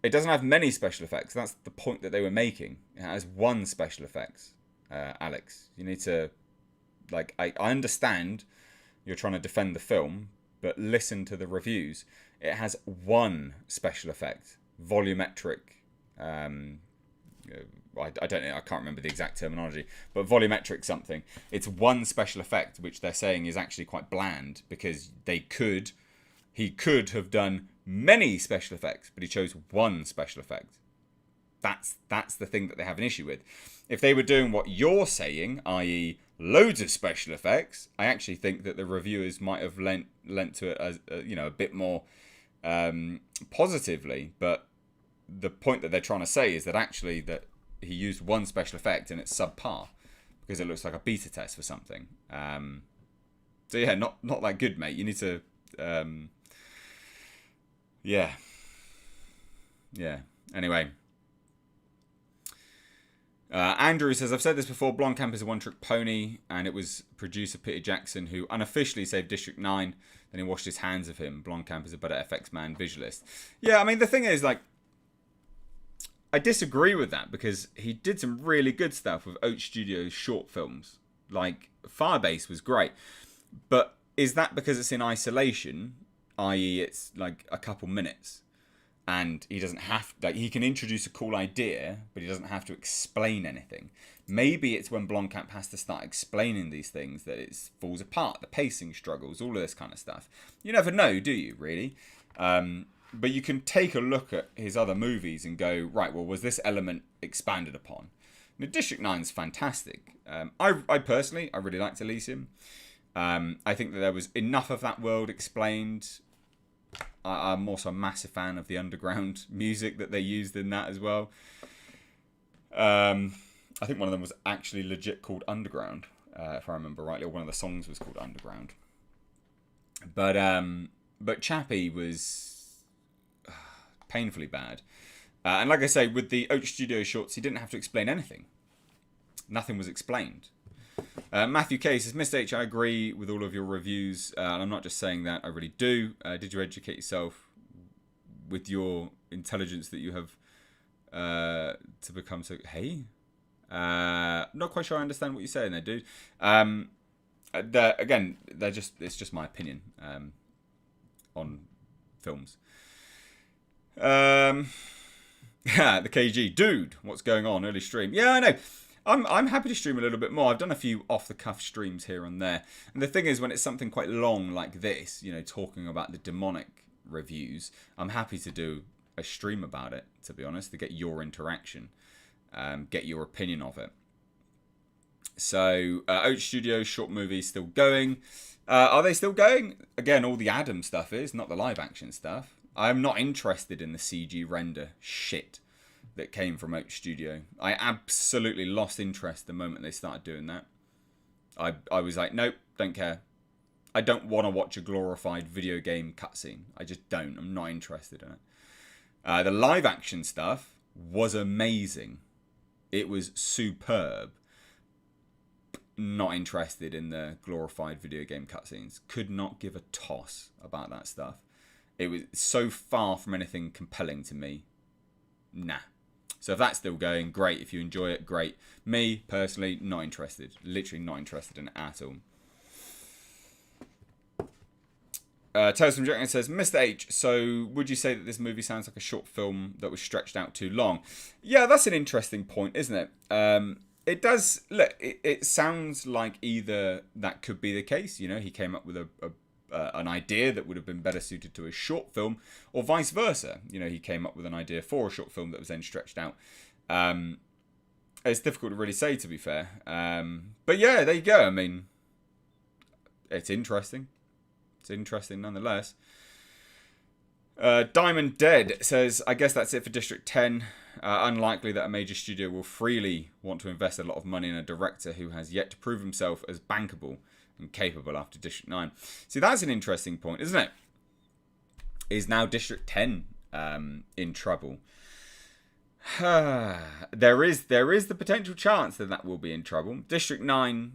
It doesn't have many special effects. That's the point that they were making. It has one special effects, Alex. You need to, I understand you're trying to defend the film, but listen to the reviews. It has one special effect, volumetric. I don't know. I can't remember the exact terminology, but volumetric something. It's one special effect, which they're saying is actually quite bland because he could have done many special effects, but he chose one special effect. That's the thing that they have an issue with. If they were doing what you're saying, i.e. loads of special effects, I actually think that the reviewers might have lent to it as a bit more positively. But the point that they're trying to say is that actually that he used one special effect and it's subpar because it looks like a beta test for something. So yeah, not that good, mate. You need to yeah. Anyway. Andrew says, I've said this before, Blomkamp is a one-trick pony, and it was producer Peter Jackson who unofficially saved District 9, then he washed his hands of him. Blomkamp is a better FX man visualist. Yeah, I mean, the thing is, I disagree with that, because he did some really good stuff with Oach Studios short films. Firebase was great. But is that because it's in isolation? i.e. it's like a couple minutes. And he doesn't have, like, he can introduce a cool idea, but he doesn't have to explain anything. Maybe it's when Blomkamp has to start explaining these things that it falls apart, the pacing struggles, all of this kind of stuff. You never know, do you, really? But you can take a look at his other movies and go, right, well, was this element expanded upon? District 9's fantastic. I personally, I really liked Elysium. I think that there was enough of that world explained. I'm also a massive fan of the underground music that they used in that as well. I think one of them was actually legit called Underground, if I remember rightly, or one of the songs was called Underground. But Chappie was painfully bad. And like I say, with the Oak Studio shorts, he didn't have to explain anything. Nothing was explained. Matthew K says, Mr. H, I agree with all of your reviews, and I'm not just saying that, I really do. Did you educate yourself with your intelligence that you have to become so... Hey? Not quite sure I understand what you're saying there, dude. Again, it's just my opinion on films. The KG, dude, what's going on? Early stream. Yeah, I know. I'm happy to stream a little bit more. I've done a few off-the-cuff streams here and there. And the thing is, when it's something quite long like this, you know, talking about the demonic reviews, I'm happy to do a stream about it, to be honest, to get your interaction, get your opinion of it. So, Oak Studio short movie still going. Are they still going? Again, all the Adam stuff is, not the live-action stuff. I'm not interested in the CG render shit that came from Oak Studio. I absolutely lost interest the moment they started doing that. I was like, nope, don't care. I don't want to watch a glorified video game cutscene. I just don't. I'm not interested in it. The live action stuff was amazing. It was superb. Not interested in the glorified video game cutscenes. Could not give a toss about that stuff. It was so far from anything compelling to me. Nah. So if that's still going, great. If you enjoy it, great. Me, personally, not interested. Literally not interested in it at all. Tales from Jack says, Mr. H, so would you say that this movie sounds like a short film that was stretched out too long? Yeah, that's an interesting point, isn't it? It does, look, it sounds like either that could be the case, you know, he came up with an idea that would have been better suited to a short film, or vice versa. You know, he came up with an idea for a short film that was then stretched out. It's difficult to really say, to be fair. But yeah, there you go. I mean, it's interesting. It's interesting nonetheless. Diamond Dead says, I guess that's it for District 10. Unlikely that a major studio will freely want to invest a lot of money in a director who has yet to prove himself as bankable and capable after District 9. See, that's an interesting point, isn't it? Is now District 10 in trouble? There is the potential chance that will be in trouble. District 9,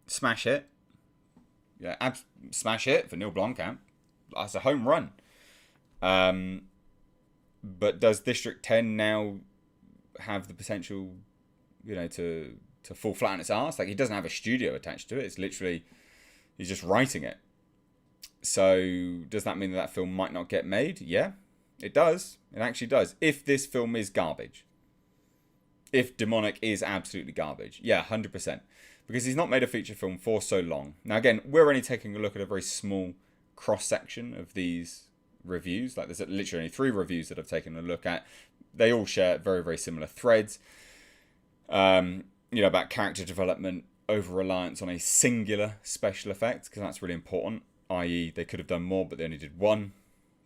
smash hit. Yeah, smash hit for Neill Blomkamp. That's a home run. But does District 10 now have the potential, you know, to fall flat on its arse? Like, he doesn't have a studio attached to it. It's literally, he's just writing it. So does that mean that film might not get made? Yeah, it does. It actually does. If this film is garbage. If Demonic is absolutely garbage. Yeah, 100%. Because he's not made a feature film for so long. Now, again, we're only taking a look at a very small cross-section of these reviews. Like, there's literally only 3 reviews that I've taken a look at. They all share very, very similar threads. You know, about character development, over-reliance on a singular special effect, because that's really important. I.e., they could have done more, but they only did one.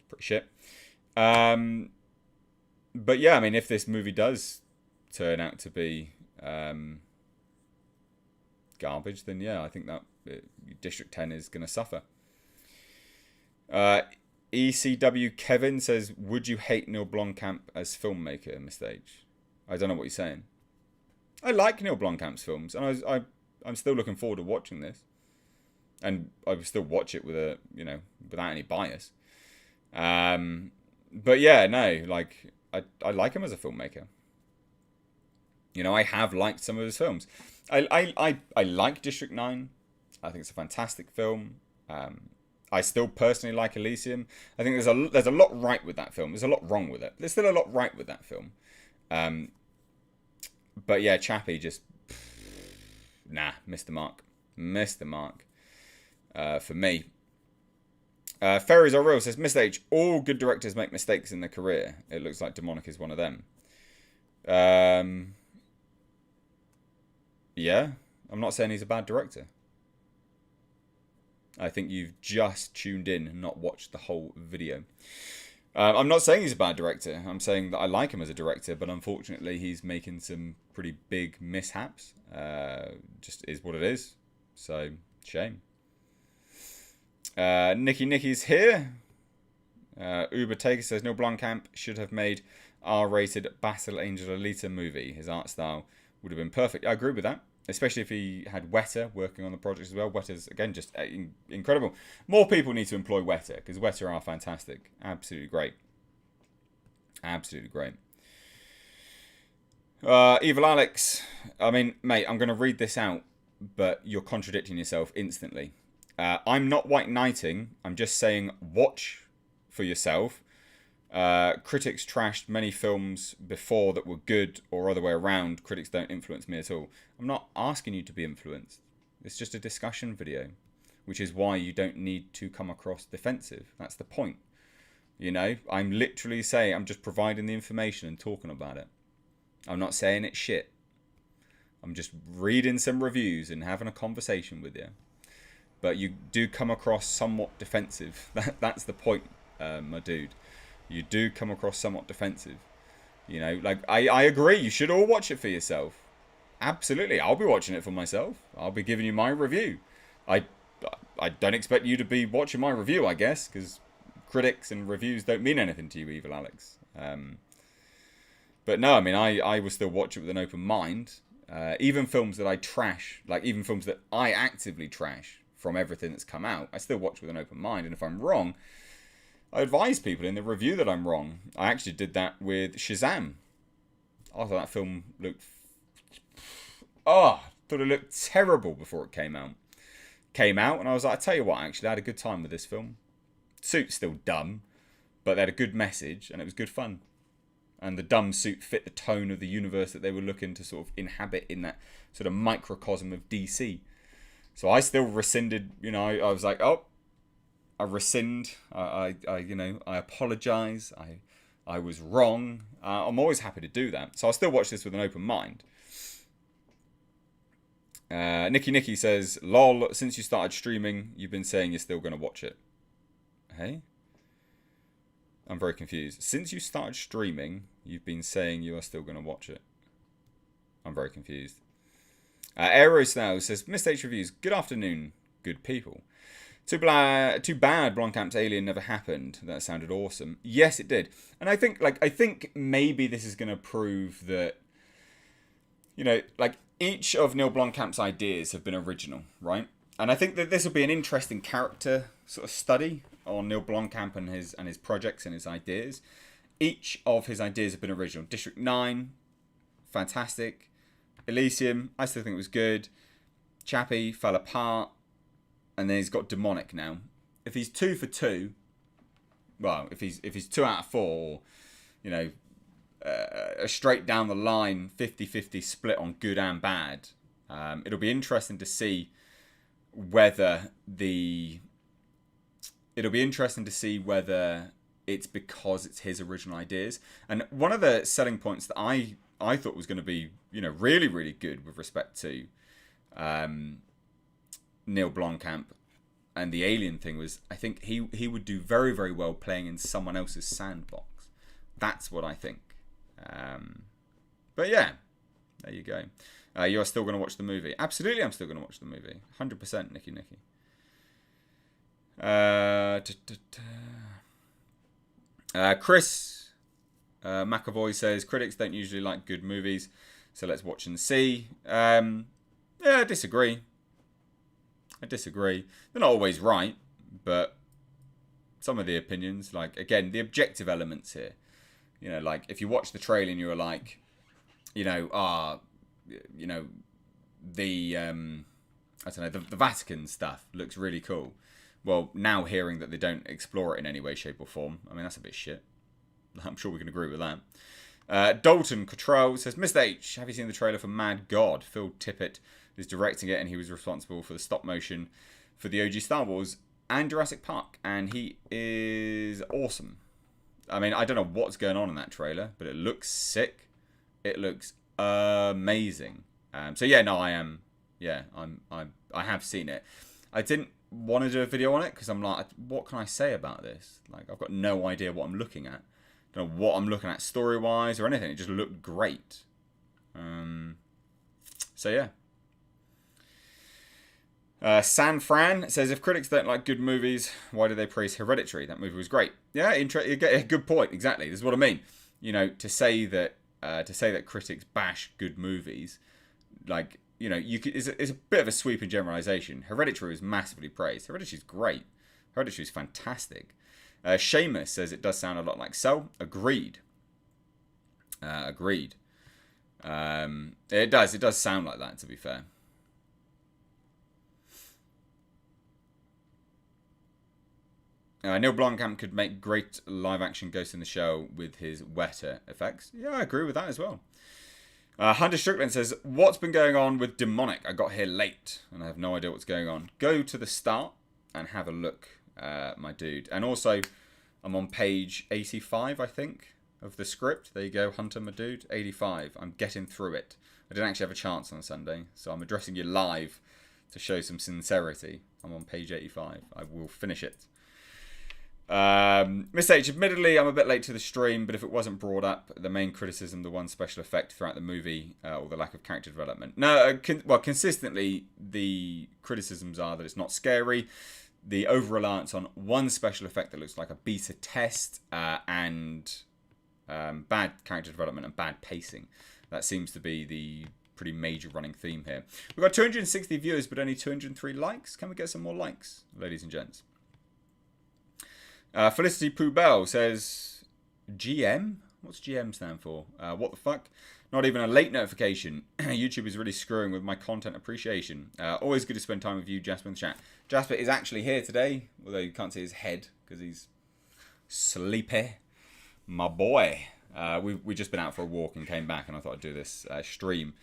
Pretty shit. But yeah, I mean, if this movie does turn out to be garbage, then yeah, I think that District 10 is going to suffer. ECW Kevin says, would you hate Neill Blomkamp as filmmaker, Mr. H? I don't know what you're saying. I like Neill Blomkamp's films, and I'm still looking forward to watching this. And I would still watch it with without any bias. But yeah, no, like, I like him as a filmmaker. You know, I have liked some of his films. I like District 9. I think it's a fantastic film. I still personally like Elysium. I think there's a lot right with that film. There's a lot wrong with it. There's still a lot right with that film. But yeah, Chappie just missed the mark. Missed the mark for me. Ferries Are Real says, Mr. H, all good directors make mistakes in their career. It looks like Demonic is one of them. Yeah, I'm not saying he's a bad director. I think you've just tuned in and not watched the whole video. I'm not saying he's a bad director. I'm saying that I like him as a director, but unfortunately he's making some pretty big mishaps. Just is what it is. So, shame. Nicky's here. Uber Taker says, Neill Blomkamp should have made R-rated Battle Angel Alita movie. His art style would have been perfect. I agree with that. Especially if he had Weta working on the project as well. Weta's, again, just incredible. More people need to employ Weta, because Weta are fantastic. Absolutely great. Absolutely great. Evil Alex. I mean, mate, I'm going to read this out, but you're contradicting yourself instantly. I'm not white knighting. I'm just saying watch for yourself. Critics trashed many films before that were good, or other way around. Critics don't influence me at all. I'm not asking you to be influenced. It's just a discussion video, which is why you don't need to come across defensive. That's the point. You know, I'm literally saying, I'm just providing the information and talking about it. I'm not saying it's shit. I'm just reading some reviews and having a conversation with you. But you do come across somewhat defensive. That's the point, my dude. You do come across somewhat defensive. You know, like, I agree. You should all watch it for yourself. Absolutely. I'll be watching it for myself. I'll be giving you my review. I don't expect you to be watching my review, I guess, because critics and reviews don't mean anything to you, Evil Alex. But no, I mean, I will still watch it with an open mind. Even films that I trash, like even films that I actively trash from everything that's come out, I still watch with an open mind. And if I'm wrong, I advise people in the review that I'm wrong. I actually did that with Shazam. I thought that film looked... thought it looked terrible before it came out. Came out and I was like, I tell you what, actually, I had a good time with this film. Suit's still dumb, but they had a good message and it was good fun. And the dumb suit fit the tone of the universe that they were looking to sort of inhabit in that sort of microcosm of DC. So I still rescinded, you know, I was like, I rescind, I apologise, I was wrong. I'm always happy to do that. So I'll still watch this with an open mind. Nicky says, lol, since you started streaming, you've been saying you're still going to watch it. Hey? I'm very confused. Since you started streaming, you've been saying you are still going to watch it. I'm very confused. Aerosnow says, Mr. H Reviews, good afternoon, good people. Too bad Blomkamp's Alien never happened. That sounded awesome. Yes, it did. And I think maybe this is going to prove that, you know, like, each of Neill Blomkamp's ideas have been original, right? And I think that this will be an interesting character sort of study on Neill Blomkamp and his projects and his ideas. Each of his ideas have been original. District 9, fantastic. Elysium, I still think it was good. Chappie fell apart. And then he's got Demonic now. If he's 2 for 2, well, if he's 2 out of 4, you know, a straight down the line 50-50 split on good and bad. It'll be interesting to see whether it's because it's his original ideas. And one of the selling points that I thought was going to be, you know, really, really good with respect to Neill Blomkamp and the Alien thing was, I think he would do very, very well playing in someone else's sandbox. That's what I think. But yeah, there you go. You're still going to watch the movie? Absolutely, I'm still going to watch the movie. 100%, Nicky. Chris McAvoy says, critics don't usually like good movies, so let's watch and see. Yeah, I disagree. They're not always right, but some of the opinions, like, again, the objective elements here. You know, like, if you watch the trailer and you're like, you know, the Vatican stuff looks really cool. Well, now hearing that they don't explore it in any way, shape, or form, I mean, that's a bit shit. I'm sure we can agree with that. Dalton Cottrell says, Mr. H, have you seen the trailer for Mad God? Phil Tippett is directing it, and he was responsible for the stop motion for the OG Star Wars and Jurassic Park, and he is awesome. I mean, I don't know what's going on in that trailer, but it looks sick. It looks amazing. So yeah, no, I am. Yeah, I have seen it. I didn't want to do a video on it because I'm like, what can I say about this? Like, I've got no idea what I'm looking at. Don't know what I'm looking at story-wise or anything. It just looked great. So yeah. San Fran says, if critics don't like good movies, why do they praise Hereditary? That movie was great. Yeah, you get a good point. Exactly. This is what I mean. You know, to say that critics bash good movies, like, you know, it's a bit of a sweeping generalization. Hereditary was massively praised. Hereditary's great. Hereditary's fantastic. Seamus says it does sound a lot like Cell. Agreed. Agreed. It does sound like that, to be fair. Neill Blomkamp could make great live-action Ghost in the Shell with his wetter effects. Yeah, I agree with that as well. Hunter Strickland says, what's been going on with Demonic? I got here late, and I have no idea what's going on. Go to the start and have a look, my dude. And also, I'm on page 85, I think, of the script. There you go, Hunter, my dude. 85. I'm getting through it. I didn't actually have a chance on Sunday, so I'm addressing you live to show some sincerity. I'm on page 85. I will finish it. Miss H, admittedly, I'm a bit late to the stream, but if it wasn't brought up, the main criticism, the one special effect throughout the movie, or the lack of character development. No, consistently, the criticisms are that it's not scary, the over-reliance on one special effect that looks like a beta test, and bad character development and bad pacing. That seems to be the pretty major running theme here. We've got 260 viewers, but only 203 likes. Can we get some more likes, ladies and gents? Felicity Poubelle says, GM? What's GM stand for? What the fuck? Not even a late notification. YouTube is really screwing with my content appreciation. Always good to spend time with you, Jasper, in the chat. Jasper is actually here today, although you can't see his head because he's sleepy. My boy. We've just been out for a walk and came back, and I thought I'd do this stream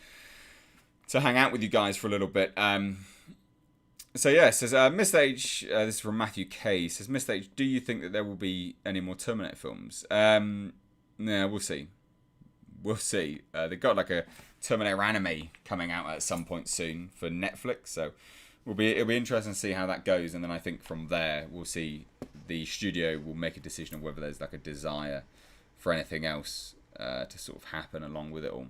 to hang out with you guys for a little bit. So yeah, says Mr. H, this is from Matthew K, says, Mr. H, do you think that there will be any more Terminator films? No, we'll see. We'll see. They've got like a Terminator anime coming out at some point soon for Netflix, so it'll be interesting to see how that goes, and then I think from there we'll see, the studio will make a decision of whether there's like a desire for anything else to sort of happen along with it all.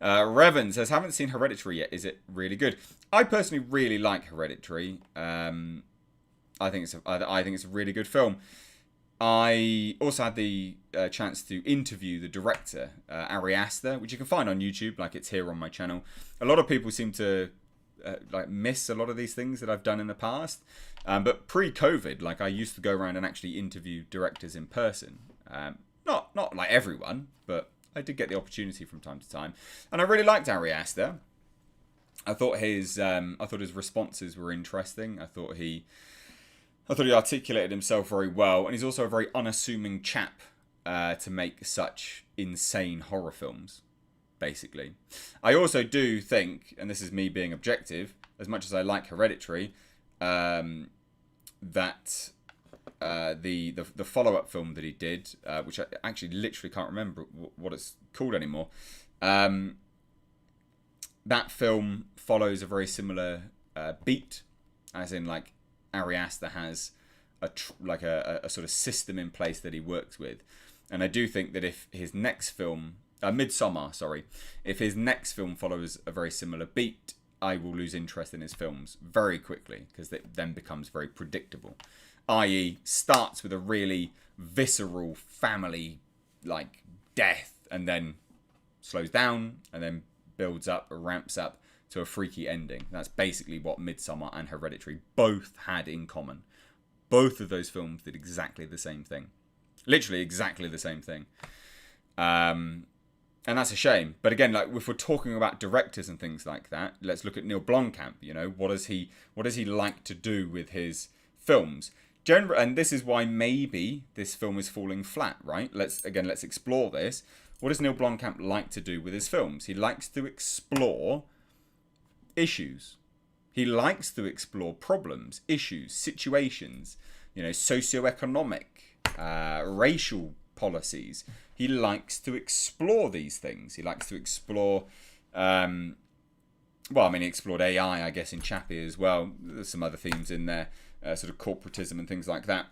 Revan says, haven't seen Hereditary yet. Is it really good? I personally really like Hereditary. I think it's a really good film. I also had the chance to interview the director, Ari Aster, which you can find on YouTube, like it's here on my channel. A lot of people seem to like miss a lot of these things that I've done in the past. But pre-COVID, like I used to go around and actually interview directors in person. Not like everyone, but I did get the opportunity from time to time, and I really liked Ari Aster. I thought his responses were interesting. I thought he articulated himself very well, and he's also a very unassuming chap to make such insane horror films. Basically, I also do think, and this is me being objective, as much as I like Hereditary, that the follow-up film that he did, which I actually literally can't remember what it's called anymore, that film follows a very similar beat, as in like Ari Aster has a sort of system in place that he works with, and I do think that if his next film, Midsommar, if his next film follows a very similar beat, I will lose interest in his films very quickly, because it then becomes very predictable. I.e., starts with a really visceral family like death, and then slows down, and then builds up, ramps up to a freaky ending. That's basically what Midsommar and Hereditary both had in common. Both of those films did exactly the same thing. Literally exactly the same thing. And that's a shame. But again, like if we're talking about directors and things like that, let's look at Neill Blomkamp. You know, what does he like to do with his films. And this is why maybe this film is falling flat, right? Let's explore this. What does Neill Blomkamp like to do with his films? He likes to explore issues. He likes to explore problems, issues, situations, socioeconomic, racial policies. He likes to explore these things. He likes to explore, he explored AI, I guess, in Chappie as well. There's some other themes in there, sort of corporatism and things like that.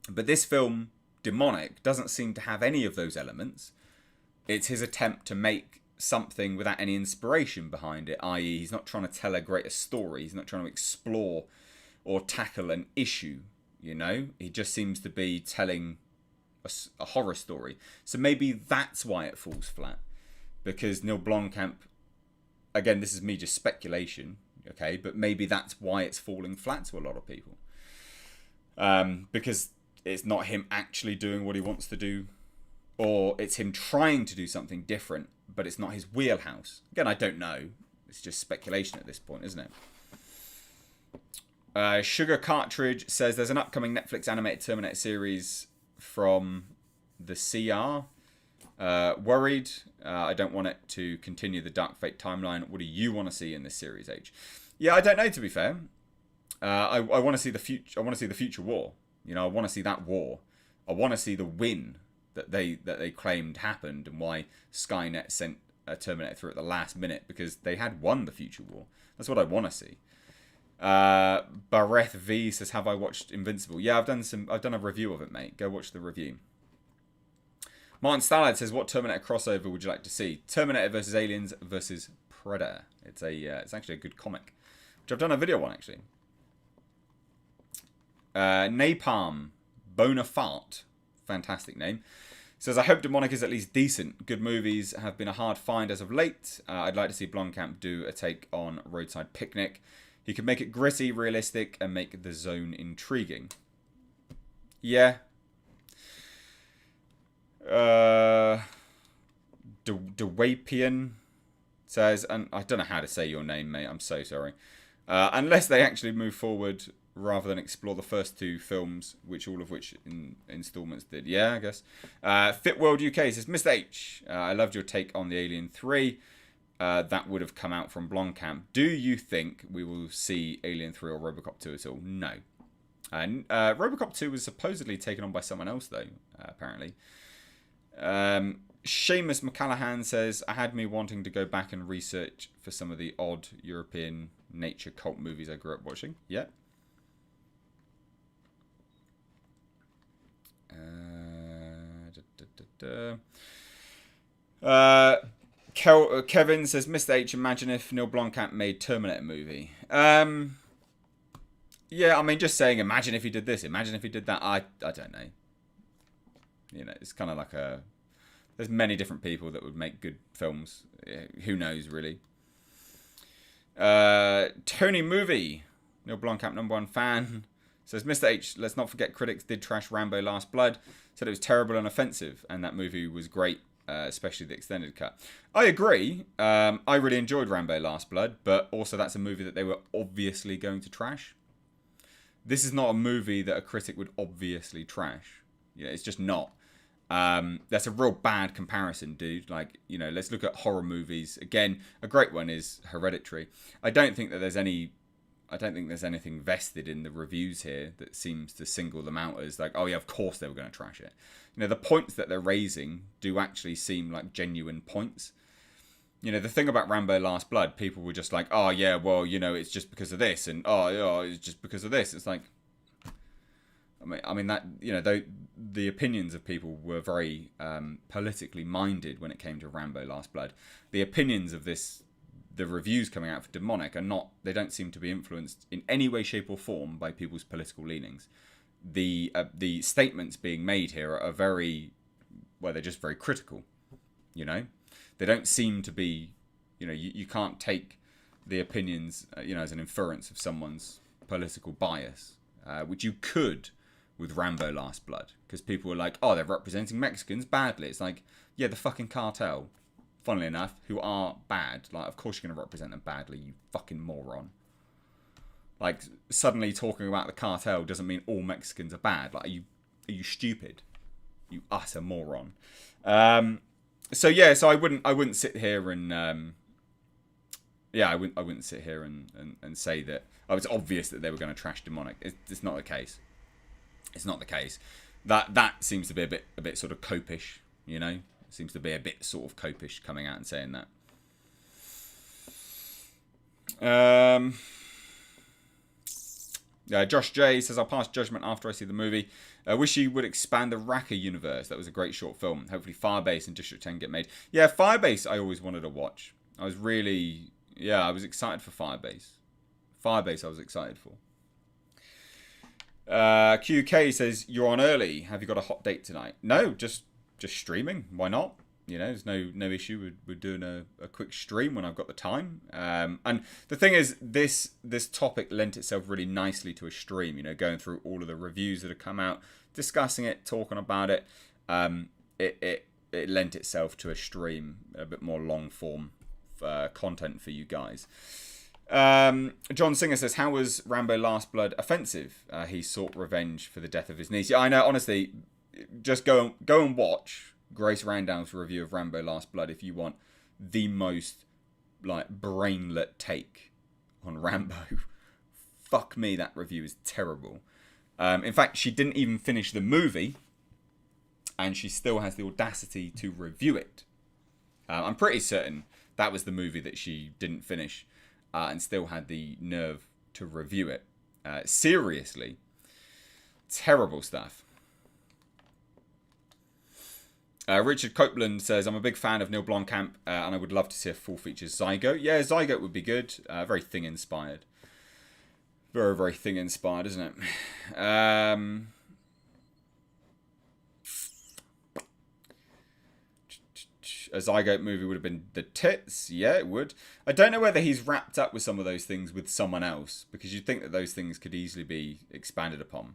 But this film, Demonic, doesn't seem to have any of those elements. It's his attempt to make something without any inspiration behind it, i.e. he's not trying to tell a greater story. He's not trying to explore or tackle an issue, He just seems to be telling a horror story. So maybe that's why it falls flat. Because Neill Blomkamp, again, this is me just speculation, okay? But maybe that's why it's falling flat to a lot of people. Because it's not him actually doing what he wants to do, or it's him trying to do something different, but it's not his wheelhouse. Again, I don't know. It's just speculation at this point, isn't it? Sugar Cartridge says there's an upcoming Netflix animated Terminator series from the CR. Worried. I don't want it to continue the Dark Fate timeline. What do you want to see in this series, H? Yeah, I don't know, to be fair. I want to see the future. I want to see the future war. I want to see that war. I want to see the win that they claimed happened, and why Skynet sent a Terminator through at the last minute, because they had won the future war. That's what I want to see. Bareth V says, have I watched Invincible? Yeah, I've done a review of it, mate. Go watch the review. Martin Stallard says, what Terminator crossover would you like to see? Terminator versus Aliens versus Predator. It's actually a good comic, which I've done a video on, actually. Napalm Bonafart, fantastic name, says, I hope Demonic is at least decent. Good movies have been a hard find as of late. I'd like to see Blomkamp do a take on Roadside Picnic. He could make it gritty, realistic, and make The Zone intriguing. Yeah. Dewapian says, and I don't know how to say your name, mate. I'm so sorry. Unless they actually move forward rather than explore the first two films, all of which in installments did. Yeah, I guess. Fit World UK says, Mr. H, I loved your take on the Alien 3. That would have come out from Blomkamp. Do you think we will see Alien 3 or Robocop 2 at all? No. And Robocop 2 was supposedly taken on by someone else, though, apparently. Seamus McCallaghan says, I had me wanting to go back and research for some of the odd European nature cult movies I grew up watching. Yeah. Kevin says, Mr. H, imagine if Neill Blomkamp made Terminator movie. Yeah, I mean, just saying, imagine if he did this, imagine if he did that. I don't know. It's kind of like there's many different people that would make good films. Who knows, really. Tony Movie, Neill Blomkamp #1 fan, says, Mr. H, let's not forget critics did trash Rambo Last Blood, said it was terrible and offensive, and that movie was great, especially the extended cut. I agree. I really enjoyed Rambo Last Blood, but also that's a movie that they were obviously going to trash. This is not a movie that a critic would obviously trash. It's just not. That's a real bad comparison, dude. Let's look at horror movies. Again, a great one is Hereditary. I don't think there's anything vested in the reviews here that seems to single them out as like, oh yeah, of course they were going to trash it. The points that they're raising do actually seem like genuine points. The thing about Rambo Last Blood, people were just like, oh yeah, well, it's just because of this, and oh yeah, it's just because of this. It's like, I mean that, the opinions of people were very politically minded when it came to Rambo Last Blood. The opinions of the reviews coming out for Demonic they don't seem to be influenced in any way, shape or form by people's political leanings. The statements being made here are they're just very critical, They don't seem to be, you can't take the opinions, as an inference of someone's political bias, which you could with Rambo Last Blood, because people were like, oh, they're representing Mexicans badly. It's like, yeah, the fucking cartel, funnily enough, who are bad. Like, of course you're going to represent them badly, you fucking moron. Like, suddenly talking about the cartel doesn't mean all Mexicans are bad. Like, are you stupid? You utter moron. So I wouldn't sit here and I wouldn't sit here and say that it's obvious that they were going to trash Demonic. It's not the case. It's not the case. That seems to be a bit sort of copish, you know. It seems to be a bit sort of copish coming out and saying that. Josh J says, I'll pass judgment after I see the movie. I wish he would expand the Raqqa universe. That was a great short film. Hopefully Firebase and District 10 get made. Yeah, Firebase I always wanted to watch. I was excited for Firebase. Firebase I was excited for. QK says, you're on early. Have you got a hot date tonight? No, just streaming. Why not? You know, there's no issue with doing a quick stream when I've got the time. And the thing is, this topic lent itself really nicely to a stream. You know, going through all of the reviews that have come out, discussing it, talking about it. It lent itself to a stream, a bit more long form content for you guys. John Singer says, how was Rambo Last Blood offensive? He sought revenge for the death of his niece. Yeah, I know. Honestly, just go and watch Grace Randall's review of Rambo Last Blood if you want the most like brainlet take on Rambo. Fuck me, that review is terrible. In fact, she didn't even finish the movie, and she still has the audacity to review it. I'm pretty certain that was the movie that she didn't finish, and still had the nerve to review it. Seriously, terrible stuff. Richard Copeland says, I'm a big fan of Neill Blomkamp, and I would love to see a full features Zygote. Yeah, Zygote would be good. Very Thing inspired. Very, very Thing inspired, isn't it? A Zygote movie would have been the tits. Yeah, it would. I don't know whether he's wrapped up with some of those things with someone else, because you'd think that those things could easily be expanded upon.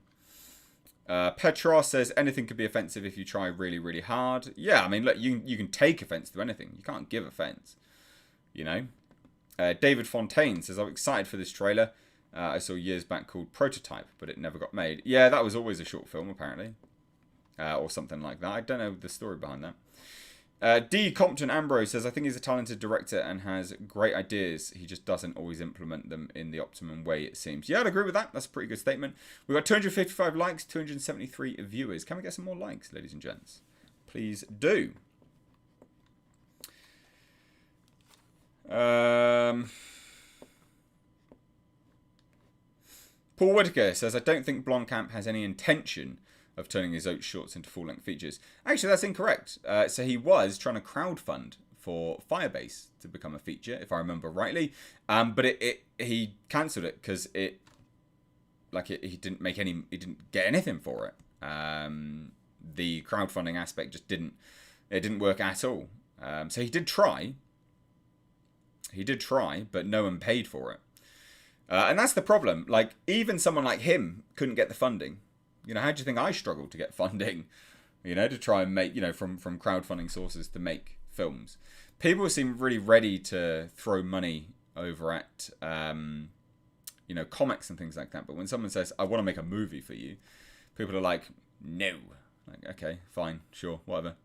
Petros says, anything could be offensive if you try really, really hard. Yeah, I mean, look, you can take offense to anything. You can't give offense, you know. David Fontaine says, I'm excited for this trailer. I saw years back called Prototype, but it never got made. Yeah, that was always a short film, apparently. Or something like that. I don't know the story behind that. D. Compton Ambrose says, I think he's a talented director and has great ideas. He just doesn't always implement them in the optimum way, it seems. Yeah, I'd agree with that. That's a pretty good statement. We've got 255 likes, 273 viewers. Can we get some more likes, ladies and gents? Please do. Paul Whitaker says, I don't think Blomkamp has any intention of turning his Oat shorts into full-length features. Actually, that's incorrect. So he was trying to crowdfund for Firebase to become a feature, if I remember rightly. But he cancelled it because he didn't get anything for it. The crowdfunding aspect just didn't work at all. So he did try, but no one paid for it. And that's the problem. Like, even someone like him couldn't get the funding. You know, how do you think I struggled to get funding, you know, to try and make, you know, from crowdfunding sources to make films? People seem really ready to throw money over at, you know, comics and things like that. But when someone says, I want to make a movie for you, people are like, no. Like, okay, fine, sure, whatever.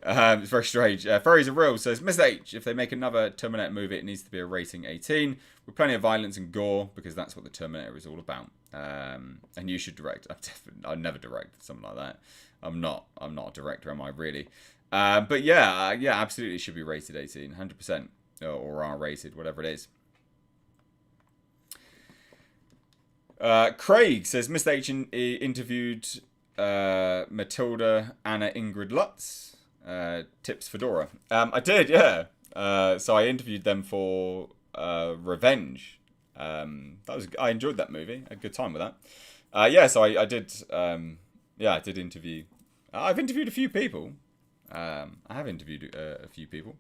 It's very strange. Furries are Real says, Mr. H, if they make another Terminator movie, it needs to be a rating 18 with plenty of violence and gore, because that's what the Terminator is all about. And you should direct. I'd never direct something like that. I'm not a director, am I really? But yeah, absolutely should be rated 18, 100%, or R-rated, whatever it is. Craig says, Mr. H interviewed Matilda Anna Ingrid Lutz. Tips Fedora. I did, yeah. So I interviewed them for Revenge. I enjoyed that movie. I had a good time with that. So I did. I did interview. I've interviewed a few people. I have interviewed a few people.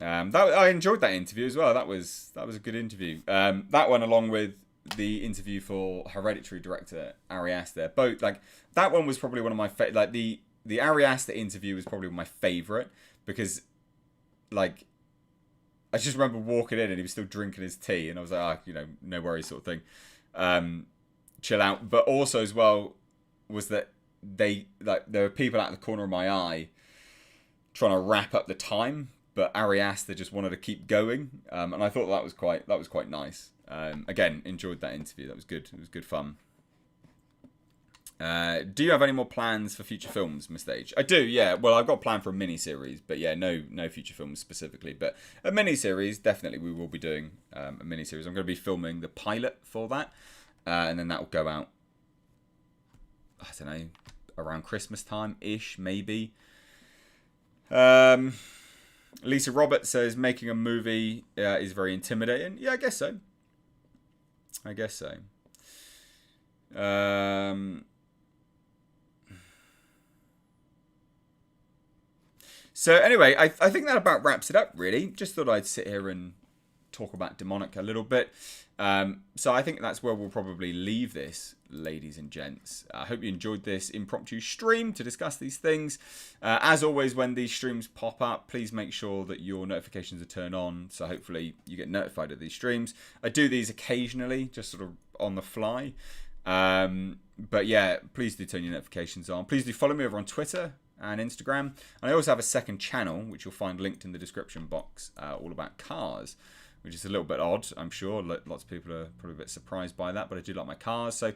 I enjoyed that interview as well. That was a good interview. That one, along with the interview for Hereditary director Ari Aster, both, like, that one was probably one of my like the Ari Aster interview was probably my favorite, because, like, I just remember walking in and he was still drinking his tea, and I was like, no worries, sort of thing. Chill out. But also as well was that there were people out of the corner of my eye trying to wrap up the time, but Ari Aster just wanted to keep going, and I thought that was quite nice. Again, enjoyed that interview. That was good. It was good fun. Do you have any more plans for future films, Mr. H? I do, yeah. Well, I've got a plan for a mini-series, but yeah, no future films specifically. But a mini-series, definitely we will be doing a mini-series. I'm going to be filming the pilot for that, and then that will go out, I don't know, around Christmas time-ish, maybe. Lisa Roberts says, making a movie is very intimidating. Yeah, I guess so. So anyway, I think that about wraps it up, really. Just thought I'd sit here and talk about Demonic a little bit. So I think that's where we'll probably leave this, ladies and gents. I hope you enjoyed this impromptu stream to discuss these things. As always, when these streams pop up, please make sure that your notifications are turned on. So hopefully you get notified of these streams. I do these occasionally, just sort of on the fly. But yeah, please do turn your notifications on. Please do follow me over on Twitter and Instagram. And I also have a second channel, which you'll find linked in the description box, all about cars, which is a little bit odd, I'm sure. Lots of people are probably a bit surprised by that, but I do like my cars, so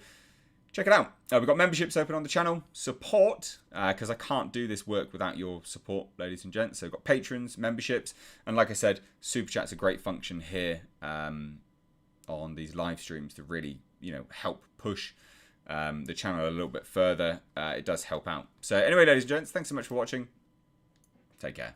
check it out. We've got memberships open on the channel. Support, because I can't do this work without your support, ladies and gents. So we've got patrons, memberships, and like I said, Super Chat's a great function here on these live streams to really, help push the channel a little bit further. It does help out. So anyway, ladies and gents, thanks so much for watching. Take care.